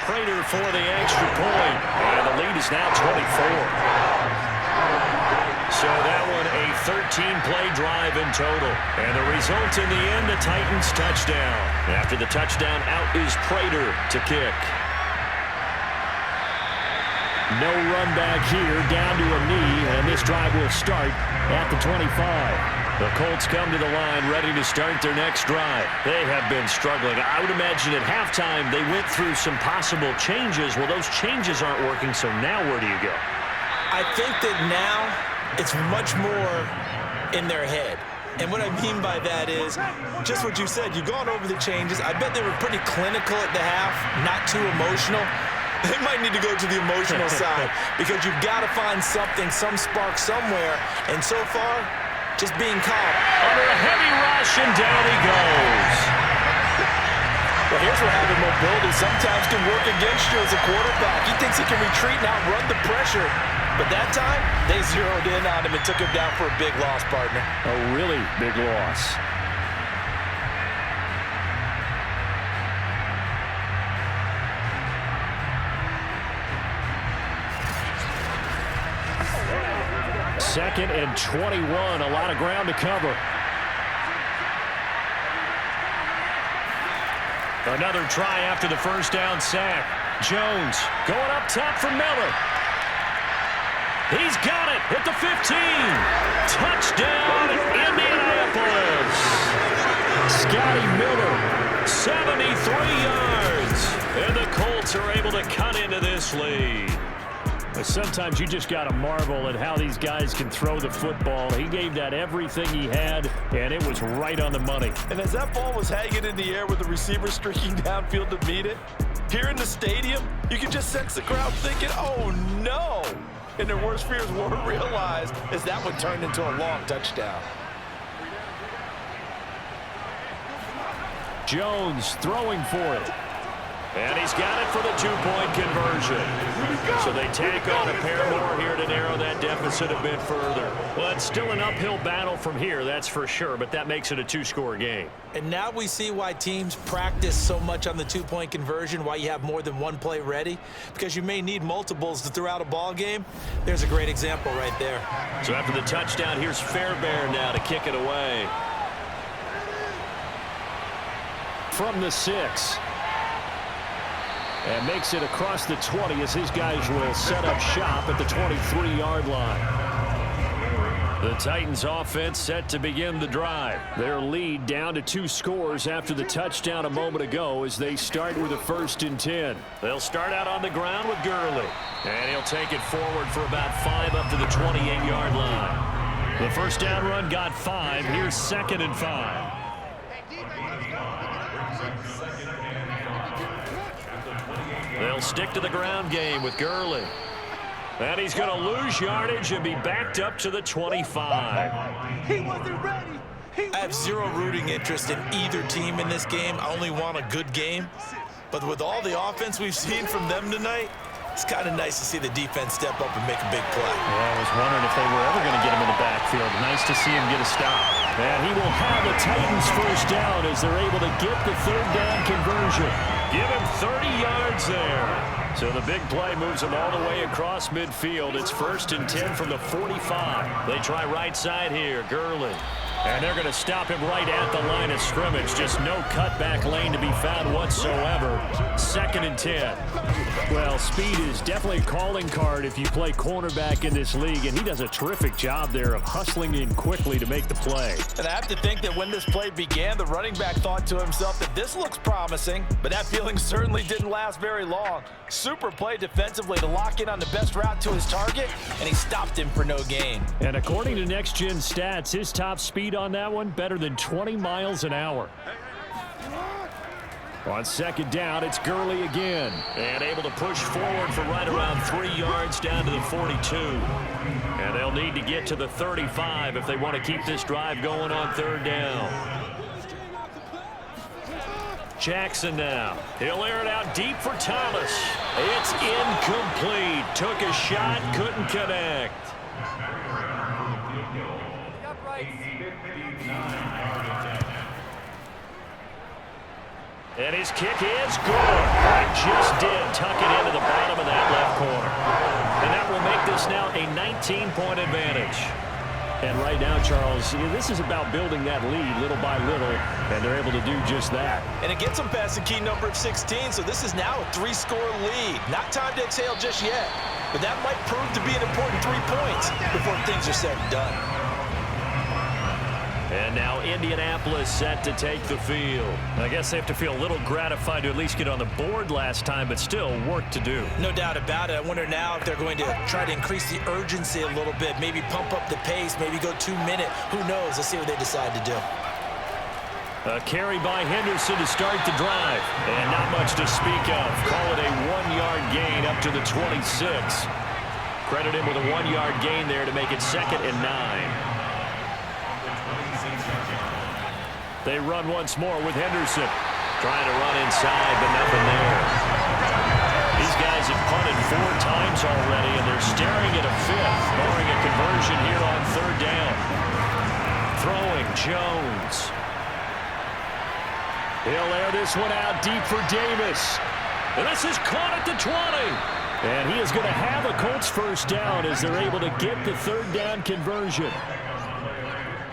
Speaker 2: Prater for the extra point. And the lead is now 24. So that one a 13-play drive in total. And the result in the end, a Titans touchdown. After the touchdown, out is Prater to kick. No run back here, down to a knee, and this drive will start at the 25. The Colts come to the line ready to start their next drive. They have been struggling. I would imagine at halftime they went through some possible changes. Well, those changes aren't working, so now where do you go?
Speaker 3: I think that now it's much more in their head. And what I mean by that is just what you said. You've gone over the changes. I bet they were pretty clinical at the half, not too emotional. They might need to go to the emotional side because you've got to find something, some spark somewhere. And so far, just being calm.
Speaker 2: Under a heavy rush, and down he goes.
Speaker 3: Well, here's where having mobility sometimes can work against you as a quarterback. He thinks he can retreat and outrun the pressure. But that time, they zeroed in on him and took him down for a big loss, partner.
Speaker 2: A really big loss. Second and 21, a lot of ground to cover. Another try after the first down sack. Jones going up top for Miller. He's got it at the 15. Touchdown, Indianapolis. Scotty Miller, 73 yards. And the Colts are able to cut into this lead. But sometimes you just got to marvel at how these guys can throw the football. He gave that everything he had, and it was right on the money.
Speaker 6: And as that ball was hanging in the air with the receiver streaking downfield to meet it, here in the stadium, you can just sense the crowd thinking, oh, no. And their worst fears were realized as that one turned into a long touchdown.
Speaker 2: Jones throwing for it. And he's got it for the two-point conversion. So they tack on a pair more here to narrow that deficit a bit further. Well, it's still an uphill battle from here, that's for sure, but that makes it a two-score game.
Speaker 3: And now we see why teams practice so much on the two-point conversion, why you have more than one play ready, because you may need multiples to throw out a ball game. There's a great example right there.
Speaker 2: So after the touchdown, here's Fairbairn now to kick it away. From the 6. and makes it across the 20 as his guys will set up shop at the 23-yard line. The Titans offense set to begin the drive. Their lead down to 2 scores after the touchdown a moment ago as they start with a 1st and 10. They'll start out on the ground with Gurley. And he'll take it forward for about 5 up to the 28-yard line. The first down run got 5. Here's 2nd and 5. They'll stick to the ground game with Gurley. And he's going to lose yardage and be backed up to the 25.
Speaker 4: He wasn't ready.
Speaker 3: I have zero rooting interest in either team in this game. I only want a good game. But with all the offense we've seen from them tonight, it's kind of nice to see the defense step up and make a big play.
Speaker 2: Yeah, I was wondering if they were ever going to get him in the backfield. Nice to see him get a stop. And he will have the Titans first down as they're able to get the 3rd down conversion. Give him 30 yards there. So the big play moves them all the way across midfield. It's 1st and 10 from the 45. They try right side here, Gurley. And they're going to stop him right at the line of scrimmage. Just no cutback lane to be found whatsoever. 2nd and 10. Well, speed is definitely a calling card if you play cornerback in this league, and he does a terrific job there of hustling in quickly to make the play.
Speaker 3: And I have to think that when this play began, the running back thought to himself that this looks promising, but that feeling certainly didn't last very long. Super play defensively to lock in on the best route to his target, and he stopped him for no gain.
Speaker 2: And according to Next Gen Stats, his top speed on that one, better than 20 miles an hour. On 2nd down, it's Gurley again. And able to push forward for right around 3 yards down to the 42. And they'll need to get to the 35 if they want to keep this drive going on 3rd down. Jackson now. He'll air it out deep for Thomas. It's incomplete. Took a shot, couldn't connect. And his kick is good. He just did tuck it into the bottom of that left corner. And that will make this now a 19-point advantage. And right now, Charles, this is about building that lead little by little, and they're able to do just that.
Speaker 3: And it gets them past the key number of 16, so this is now a 3-score lead. Not time to exhale just yet, but that might prove to be an important 3 points before things are said and done.
Speaker 2: And now Indianapolis set to take the field. I guess they have to feel a little gratified to at least get on the board last time, but still work to do.
Speaker 3: No doubt about it. I wonder now if they're going to try to increase the urgency a little bit, maybe pump up the pace, maybe go 2-minute. Who knows? Let's see what they decide to do.
Speaker 2: A carry by Henderson to start the drive. And not much to speak of. Call it a 1-yard gain up to the 26. Credit him with a 1-yard gain there to make it 2nd and 9. They run once more with Henderson. Trying to run inside, but nothing there. These guys have punted 4 times already, and they're staring at a 5th, barring a conversion here on 3rd down. Throwing Jones. He'll air this one out deep for Davis. And this is caught at the 20. And he is going to have a Colts first down as they're able to get the 3rd down conversion.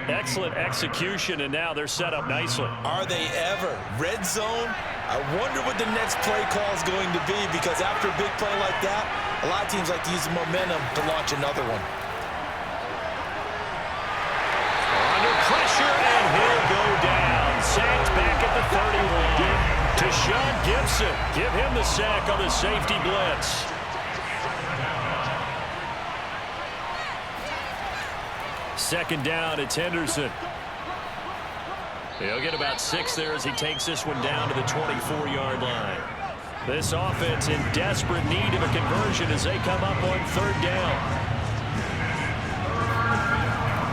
Speaker 2: Excellent execution, and now they're set up nicely.
Speaker 3: Are they ever? Red zone? I wonder what the next play call is going to be, because after a big play like that, a lot of teams like to use the momentum to launch another one.
Speaker 2: Under pressure, and he'll go down. Sacked back at the 31. To Sean Gibson. Give him the sack on the safety blitz. Second down, it's Henderson. He'll get about 6 there as he takes this one down to the 24-yard line. This offense in desperate need of a conversion as they come up on 3rd down.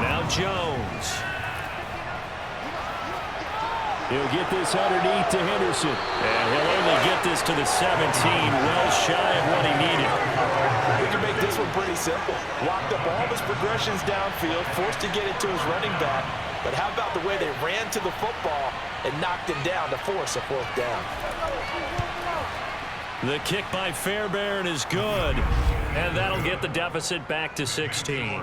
Speaker 2: Now Jones. He'll get this underneath to Henderson. And he'll only get this to the 17, well shy of what he needed.
Speaker 3: We can make this one pretty simple. Locked up all of his progressions downfield, forced to get it to his running back. But how about the way they ran to the football and knocked him down to force a 4th down?
Speaker 2: The kick by Fairbairn is good. And that'll get the deficit back to 16.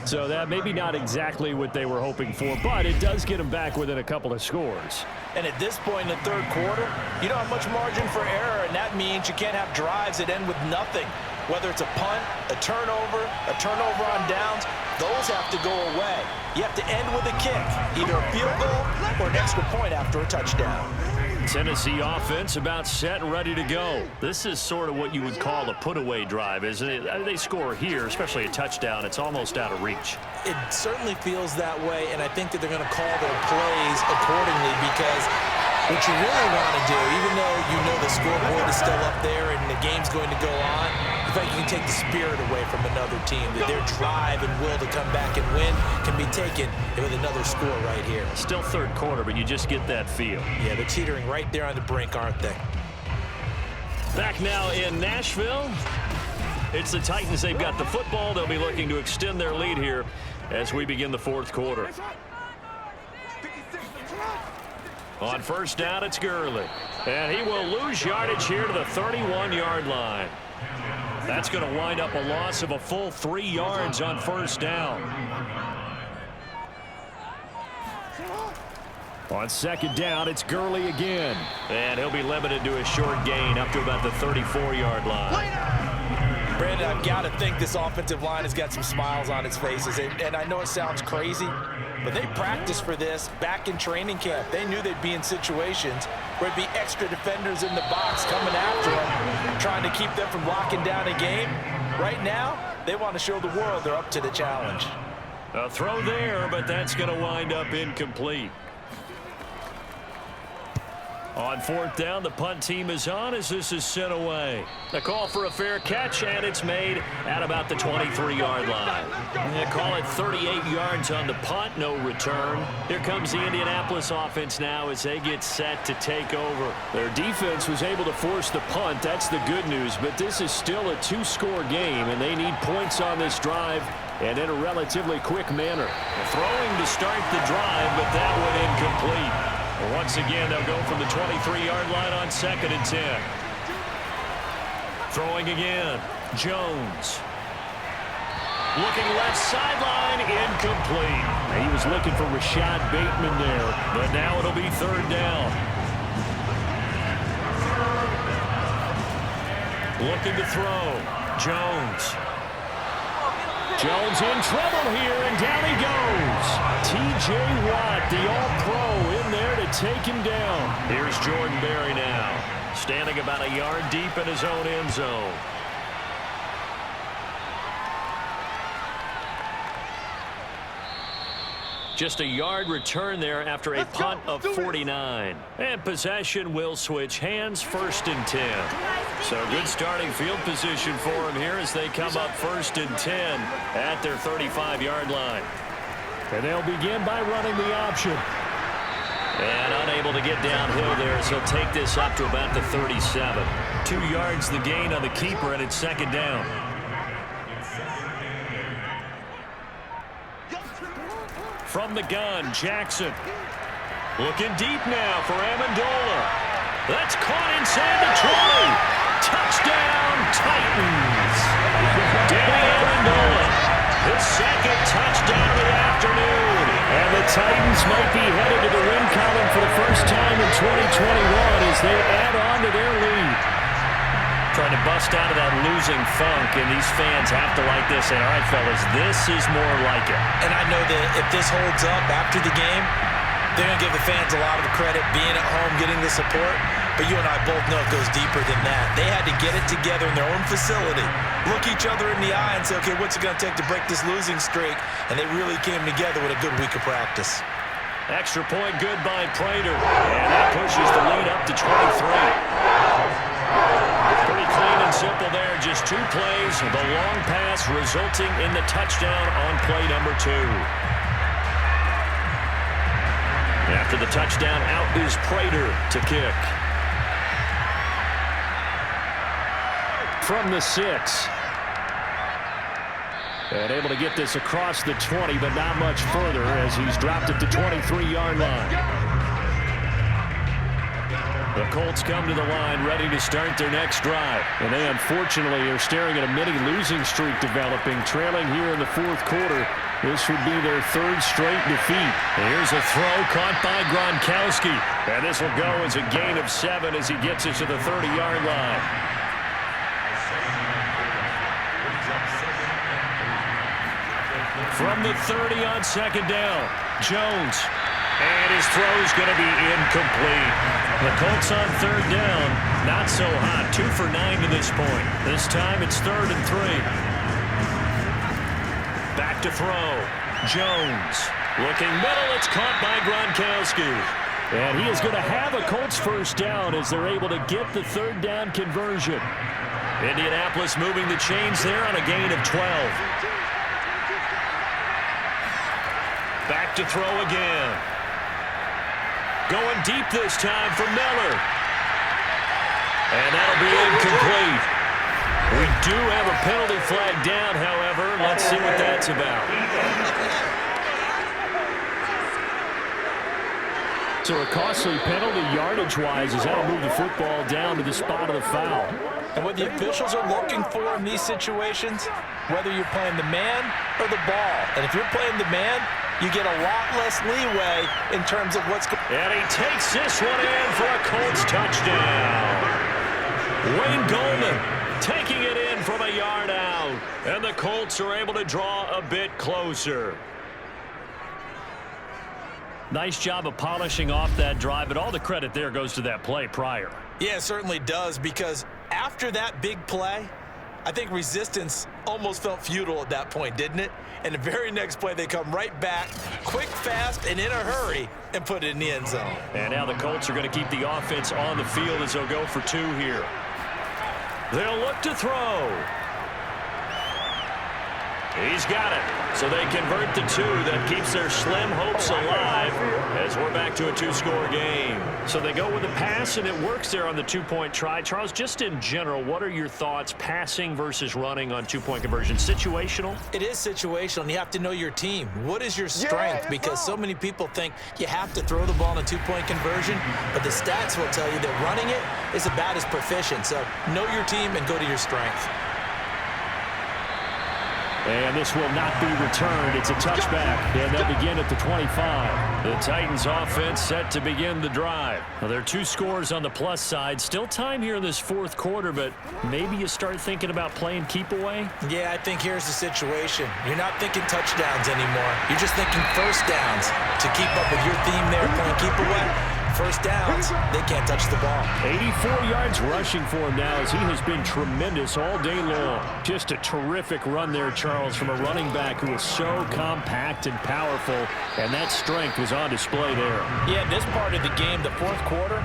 Speaker 2: So that maybe not exactly what they were hoping for, but it does get them back within a couple of scores.
Speaker 3: And at this point in the third quarter, you don't have much margin for error, and that means you can't have drives that end with nothing. Whether it's a punt, a turnover on downs, those have to go away. You have to end with a kick, either a field goal or an extra point after a touchdown.
Speaker 2: Tennessee offense about set and ready to go. This is sort of what you would call a put-away drive, isn't it? They score here, especially a touchdown. It's almost out of reach.
Speaker 3: It certainly feels that way, and I think that they're going to call their plays accordingly, because what you really want to do, even though you know the scoreboard is still up there and the game's going to go on, in fact, you can take the spirit away from another team, that their drive and will to come back and win can be taken with another score right here.
Speaker 2: Still third quarter, but you just get that feel.
Speaker 3: Yeah, they're teetering right there on the brink, aren't they?
Speaker 2: Back now in Nashville. It's the Titans. They've got the football. They'll be looking to extend their lead here as we begin the fourth quarter. On first down, it's Gurley. And he will lose yardage here to the 31-yard line. That's going to wind up a loss of a full 3 yards on first down. On second down, it's Gurley again. And he'll be limited to a short gain up to about the 34-yard line.
Speaker 3: Brandon, I've got to think this offensive line has got some smiles on its faces. And I know it sounds crazy, but they practiced for this back in training camp. They knew they'd be in situations where there'd be extra defenders in the box coming after them, trying to keep them from locking down a game. Right now, they want to show the world they're up to the challenge.
Speaker 2: A throw there, but that's going to wind up incomplete. On fourth down, the punt team is on as this is sent away. A call for a fair catch, and it's made at about the 23-yard line. They call it 38 yards on the punt, no return. Here comes the Indianapolis offense now as they get set to take over. Their defense was able to force the punt. That's the good news, but this is still a 2-score game, and they need points on this drive and in a relatively quick manner. Throwing to start the drive, but that one incomplete. Once again, they'll go from the 23-yard line on second and 10. Throwing again, Jones. Looking left sideline, incomplete. He was looking for Rashad Bateman there, but now it'll be third down. Looking to throw, Jones. Jones in trouble here, and down he goes. T.J. Watt, the all-pro, in there to take him down. Here's Jordan Berry now, standing about a yard deep in his own end zone. Just a yard return there after a punt of 49. And possession will switch hands, first and 10. So good starting field position for them here as they come up first and 10 at their 35-yard line. And they'll begin by running the option. And unable to get downhill there as he'll take this up to about the 37. 2 yards the gain on the keeper, and it's second down. From the gun, Jackson. Looking deep now for Amendola. That's caught inside the 20. Touchdown, Titans. Danny Amendola, his second touchdown of the afternoon. And the Titans might be headed to the win column for the first time in 2021 as they add on to their lead. Trying to bust out of that losing funk, and these fans have to like this. And all right, fellas, this is more like it.
Speaker 3: And I know that if this holds up after the game, they're going to give the fans a lot of the credit being at home, getting the support. But you and I both know it goes deeper than that. They had to get it together in their own facility, look each other in the eye and say, okay, what's it going to take to break this losing streak? And they really came together with a good week of practice.
Speaker 2: Extra point good by Prater. And that pushes the lead up to 23. Pretty clean and simple there. Just 2 plays. The long pass resulting in the touchdown on play number 2. After the touchdown, out is Prater to kick. From the 6. And able to get this across the 20, but not much further as he's dropped it to 23-yard line. The Colts come to the line ready to start their next drive. And they unfortunately are staring at a mini losing streak developing, trailing here in the fourth quarter This would be their third straight defeat. Here's a throw caught by Gronkowski. And this will go as a gain of 7 as he gets it to the 30-yard line. From the 30 on second down, Jones. And his throw is going to be incomplete. The Colts on third down, not so hot. 2 for 9 to this point. This time it's 3rd and 3. Back to throw. Jones. Looking middle. It's caught by Gronkowski. And he is going to have a Colts first down as they're able to get the third down conversion. Indianapolis moving the chains there on a gain of 12. Back to throw again. Going deep this time for Miller. And that'll be incomplete. We do have a penalty flag down, however. Let's see what that's about. So a costly penalty yardage-wise as that'll move the football down to the spot of the foul.
Speaker 3: And what the officials are looking for in these situations, whether you're playing the man or the ball. And if you're playing the man, you get a lot less leeway in terms of what's going on.
Speaker 2: And he takes this one in for a Colts touchdown. Wayne Goldman taking it in from a yard out. And the Colts are able to draw a bit closer. Nice job of polishing off that drive, but all the credit there goes to that play prior.
Speaker 3: Yeah, it certainly does, because after that big play, I think resistance almost felt futile at that point, didn't it? And the very next play, they come right back, quick, fast, and in a hurry, and put it in the end zone.
Speaker 2: And now the Colts are going to keep the offense on the field as they'll go for 2 here. They'll look to throw. He's got it. So they convert the 2. That keeps their slim hopes alive as we're back to a 2-score game. So they go with a pass, and it works there on the 2-point try. Charles, just in general, what are your thoughts passing versus running on 2-point conversion? Situational?
Speaker 3: It is situational, and you have to know your team. What is your strength? Because so many people think you have to throw the ball in a 2-point conversion, but the stats will tell you that running it is about as proficient. So know your team and go to your strength.
Speaker 2: And this will not be returned. It's a touchback, and they'll begin at the 25. The Titans offense set to begin the drive. Well, there are 2 scores on the plus side. Still time here in this 4th quarter, but maybe you start thinking about playing keep away?
Speaker 3: Yeah, I think here's the situation. You're not thinking touchdowns anymore. You're just thinking first downs. To keep up with your theme there, playing keep away, first downs, they can't touch the ball.
Speaker 2: 84 yards rushing for him now as he has been tremendous all day long. Just a terrific run there, Charles, from a running back who is so compact and powerful, and that strength was on display there.
Speaker 3: Yeah, this part of the game, the 4th quarter,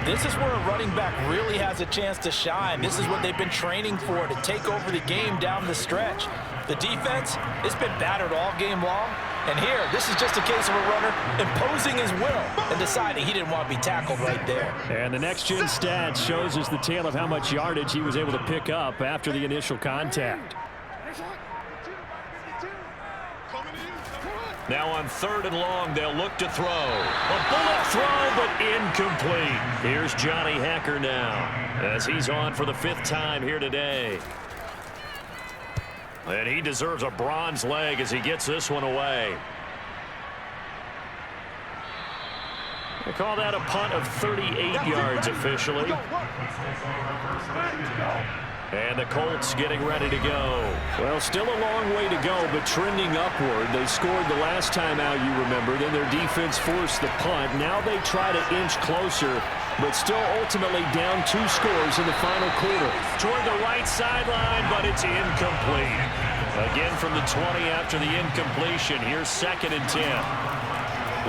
Speaker 3: this is where a running back really has a chance to shine. This is what they've been training for, to take over the game down the stretch. The defense, it's been battered all game long. And here, this is just a case of a runner imposing his will and deciding he didn't want to be tackled right there.
Speaker 2: And the next-gen stats shows us the tale of how much yardage he was able to pick up after the initial contact. Now on 3rd and long, they'll look to throw. A bullet throw, but incomplete. Here's Johnny Hekker now as he's on for the 5th time here today. And he deserves a bronze leg as he gets this one away. They call that a punt of 38 yards officially. And the Colts getting ready to go. Well, still a long way to go, but trending upward. They scored the last time out, you remember. Then their defense forced the punt. Now they try to inch closer, but still ultimately down 2 scores in the final quarter. Toward the right sideline, but it's incomplete. Again from the 20 after the incompletion. Here's 2nd and 10.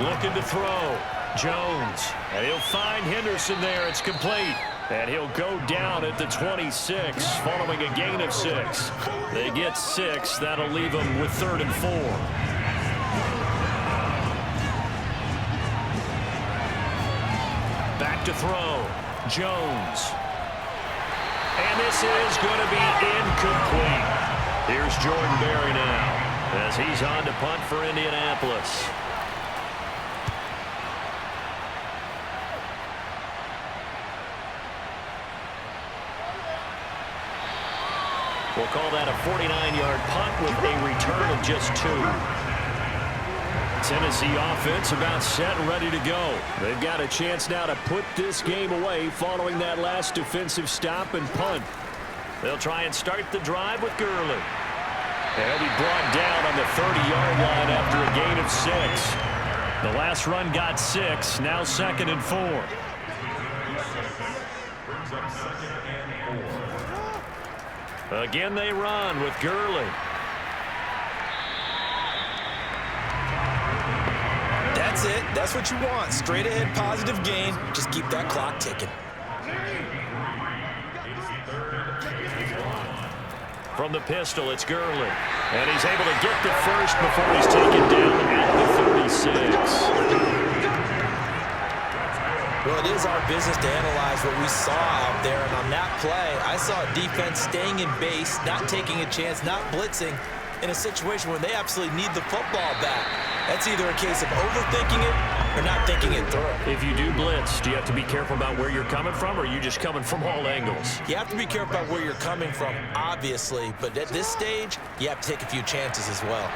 Speaker 2: Looking to throw. Jones. And he'll find Henderson there. It's complete. And he'll go down at the 26 following a gain of 6. They get 6. That'll leave them with 3rd and 4. Back to throw. Jones. And this is going to be incomplete. Here's Jordan Berry now as he's on to punt for Indianapolis. We'll call that a 49-yard punt with a return of just 2. Tennessee offense about set and ready to go. They've got a chance now to put this game away following that last defensive stop and punt. They'll try and start the drive with Gurley. And he'll be brought down on the 30-yard line after a gain of 6. The last run got 6, now 2nd and 4. Again they run with Gurley.
Speaker 3: That's it. That's what you want. Straight ahead positive gain. Just keep that clock ticking.
Speaker 2: From the pistol, it's Gurley. And he's able to get the first before he's taken down at the 36.
Speaker 3: Well, it is our business to analyze what we saw out there. And on that play, I saw a defense staying in base, not taking a chance, not blitzing in a situation where they absolutely need the football back. That's either a case of overthinking it or not thinking it through.
Speaker 2: If you do blitz, do you have to be careful about where you're coming from, or are you just coming from all angles?
Speaker 3: You have to be careful about where you're coming from, obviously. But at this stage, you have to take a few chances as well.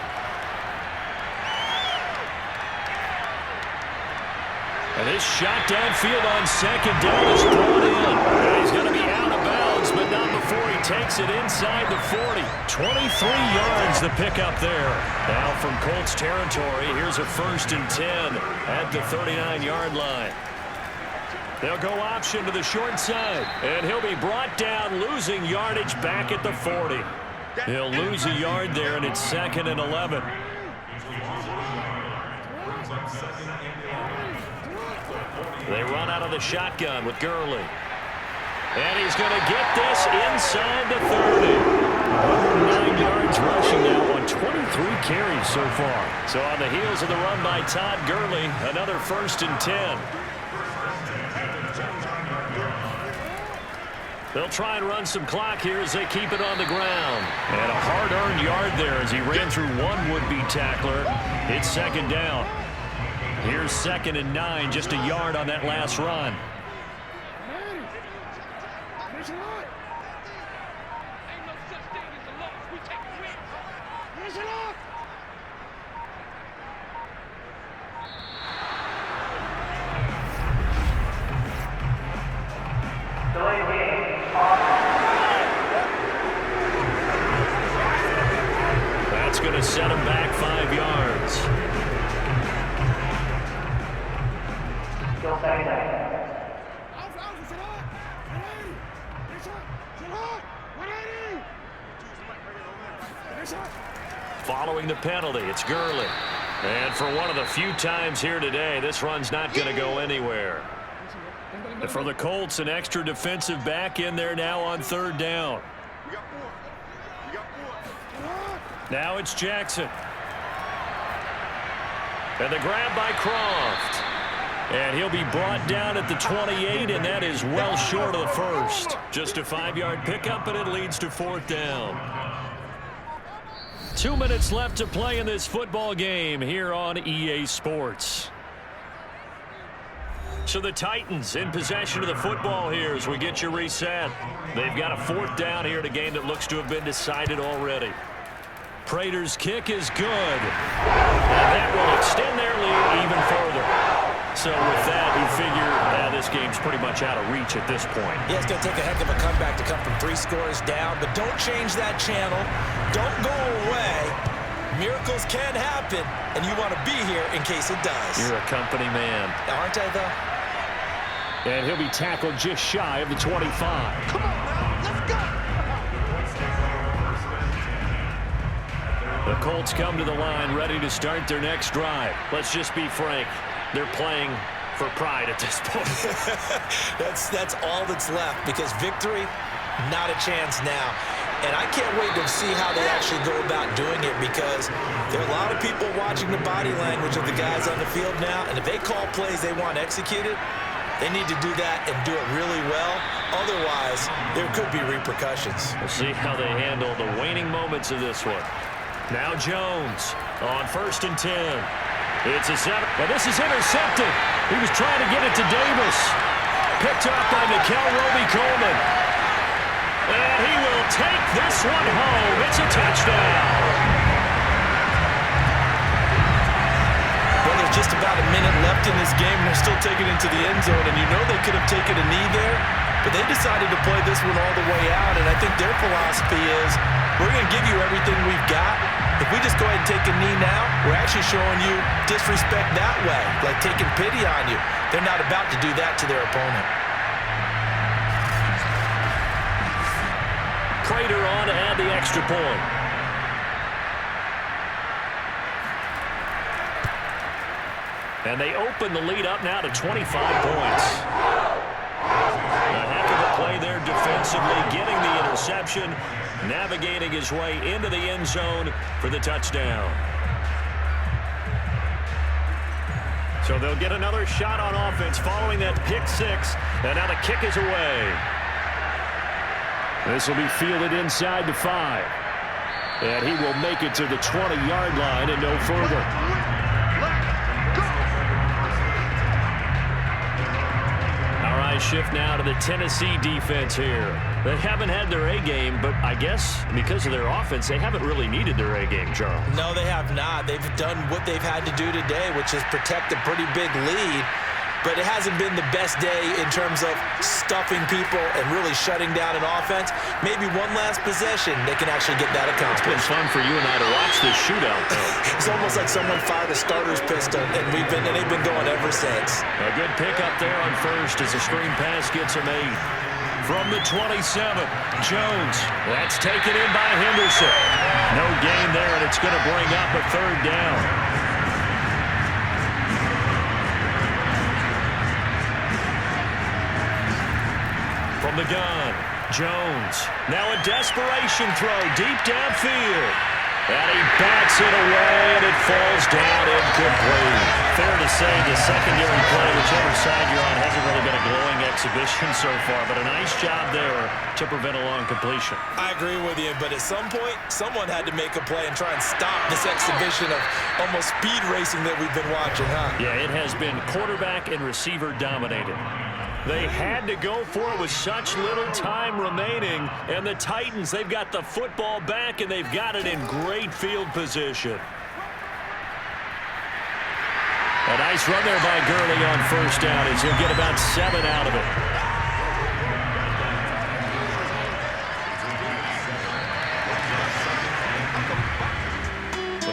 Speaker 2: And this shot downfield on 2nd down is brought in. And he's going to be out of bounds, but not before he takes it inside the 40. 23 yards the pickup there. Now from Colts territory, here's a 1st and 10 at the 39-yard line. They'll go option to the short side, and he'll be brought down, losing yardage back at the 40. He'll lose a yard there, and it's 2nd and 11. They run out of the shotgun with Gurley. And he's going to get this inside the 30. 109 yards rushing now on 23 carries so far. So on the heels of the run by Todd Gurley, another 1st and 10. They'll try and run some clock here as they keep it on the ground. And a hard-earned yard there as he ran through one would-be tackler. It's 2nd down. Here's 2nd and 9, just a yard on that last run. That's going to set him back 5 yards. Following the penalty, it's Gurley. And for one of the few times here today, this run's not going to go anywhere. And for the Colts, an extra defensive back in there now on 3rd down. Now it's Jackson. And the grab by Croft. And he'll be brought down at the 28, and that is well short of the first. Just a 5-yard pickup, and it leads to 4th down. 2 minutes left to play in this football game here on EA Sports. So the Titans in possession of the football here as we get you reset. They've got a 4th down here in a game that looks to have been decided already. Prater's kick is good. And that will extend their lead even further. So with that, we figure this game's pretty much out of reach at this point.
Speaker 3: Yeah, it's going to take a heck of a comeback to come from 3 scores down, but don't change that channel. Don't go away. Miracles can happen, and you want to be here in case it does.
Speaker 2: You're a company man.
Speaker 3: Aren't I, though?
Speaker 2: And he'll be tackled just shy of the 25.
Speaker 4: Come on now, let's go.
Speaker 2: The Colts come to the line ready to start their next drive. Let's just be frank. They're playing for pride at this point.
Speaker 3: That's all that's left, because victory, not a chance now. And I can't wait to see how they actually go about doing it, because there are a lot of people watching the body language of the guys on the field now, and if they call plays they want executed, they need to do that and do it really well. Otherwise, there could be repercussions.
Speaker 2: We'll see how they handle the waning moments of this one. Now Jones on 1st and 10. It's a 7, but this is intercepted. He was trying to get it to Davis. Picked up by Nikel Roby-Coleman. And he will take this one home. It's a touchdown.
Speaker 6: just about a minute left in this game, and they're still taking it to the end zone, and you know they could have taken a knee there, but they decided to play this one all the way out, and I think their philosophy is, we're going to give you everything we've got. If we just go ahead and take a knee now, we're actually showing you disrespect that way, like taking pity on you. They're not about to do that to their opponent.
Speaker 2: Prater on to add the extra point. And they open the lead up now to 25 points. A heck of a play there defensively, getting the interception, navigating his way into the end zone for the touchdown. So they'll get another shot on offense following that pick six, and now the kick is away. This will be fielded inside the 5. And he will make it to the 20-yard line and no further. Shift now to the Tennessee defense here. They haven't had their A game, but I guess because of their offense, they haven't really needed their A game, Charles.
Speaker 3: No, they have not. They've done what they've had to do today, which is protect a pretty big lead. But it hasn't been the best day in terms of stuffing people and really shutting down an offense. Maybe one last possession, they can actually get that accomplished.
Speaker 2: It's been fun for you and I to watch this shootout, though.
Speaker 3: It's almost like someone fired a starter's pistol, and they've been going ever since.
Speaker 2: A good pickup there on first as the screen pass gets him 8. From the 27, Jones. That's taken in by Henderson. No gain there, and it's going to bring up a 3rd down. From the gun, Jones. Now a desperation throw deep downfield. And he bats it away, and it falls down incomplete. Fair to say the secondary play, whichever side you're on, hasn't really been a glowing exhibition so far, but a nice job there to prevent a long completion.
Speaker 3: I agree with you, but at some point, someone had to make a play and try and stop this exhibition of almost speed racing that we've been watching, huh?
Speaker 2: Yeah, it has been quarterback and receiver dominated. They had to go for it with such little time remaining. And the Titans, they've got the football back, and they've got it in great field position. A nice run there by Gurley on first down as he'll get about 7 out of it.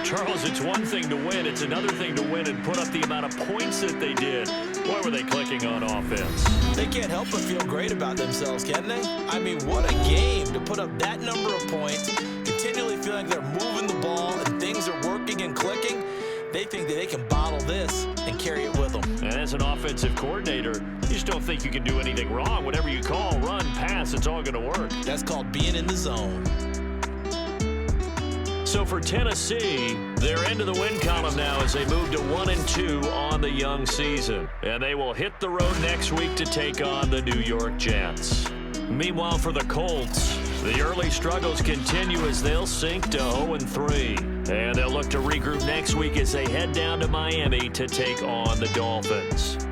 Speaker 2: Charles, it's one thing to win. It's another thing to win and put up the amount of points that they did. Why were they clicking on offense?
Speaker 3: They can't help but feel great about themselves, can they? I mean, what a game to put up that number of points, continually feeling they're moving the ball and things are working and clicking. They think that they can bottle this and carry it with them.
Speaker 2: And as an offensive coordinator, you just don't think you can do anything wrong. Whatever you call, run, pass, it's all going to work.
Speaker 3: That's called being in the zone.
Speaker 2: So for Tennessee, they're into the win column now as they move to 1-2 on the young season. And they will hit the road next week to take on the New York Jets. Meanwhile, for the Colts, the early struggles continue as they'll sink to 0-3. And they'll look to regroup next week as they head down to Miami to take on the Dolphins.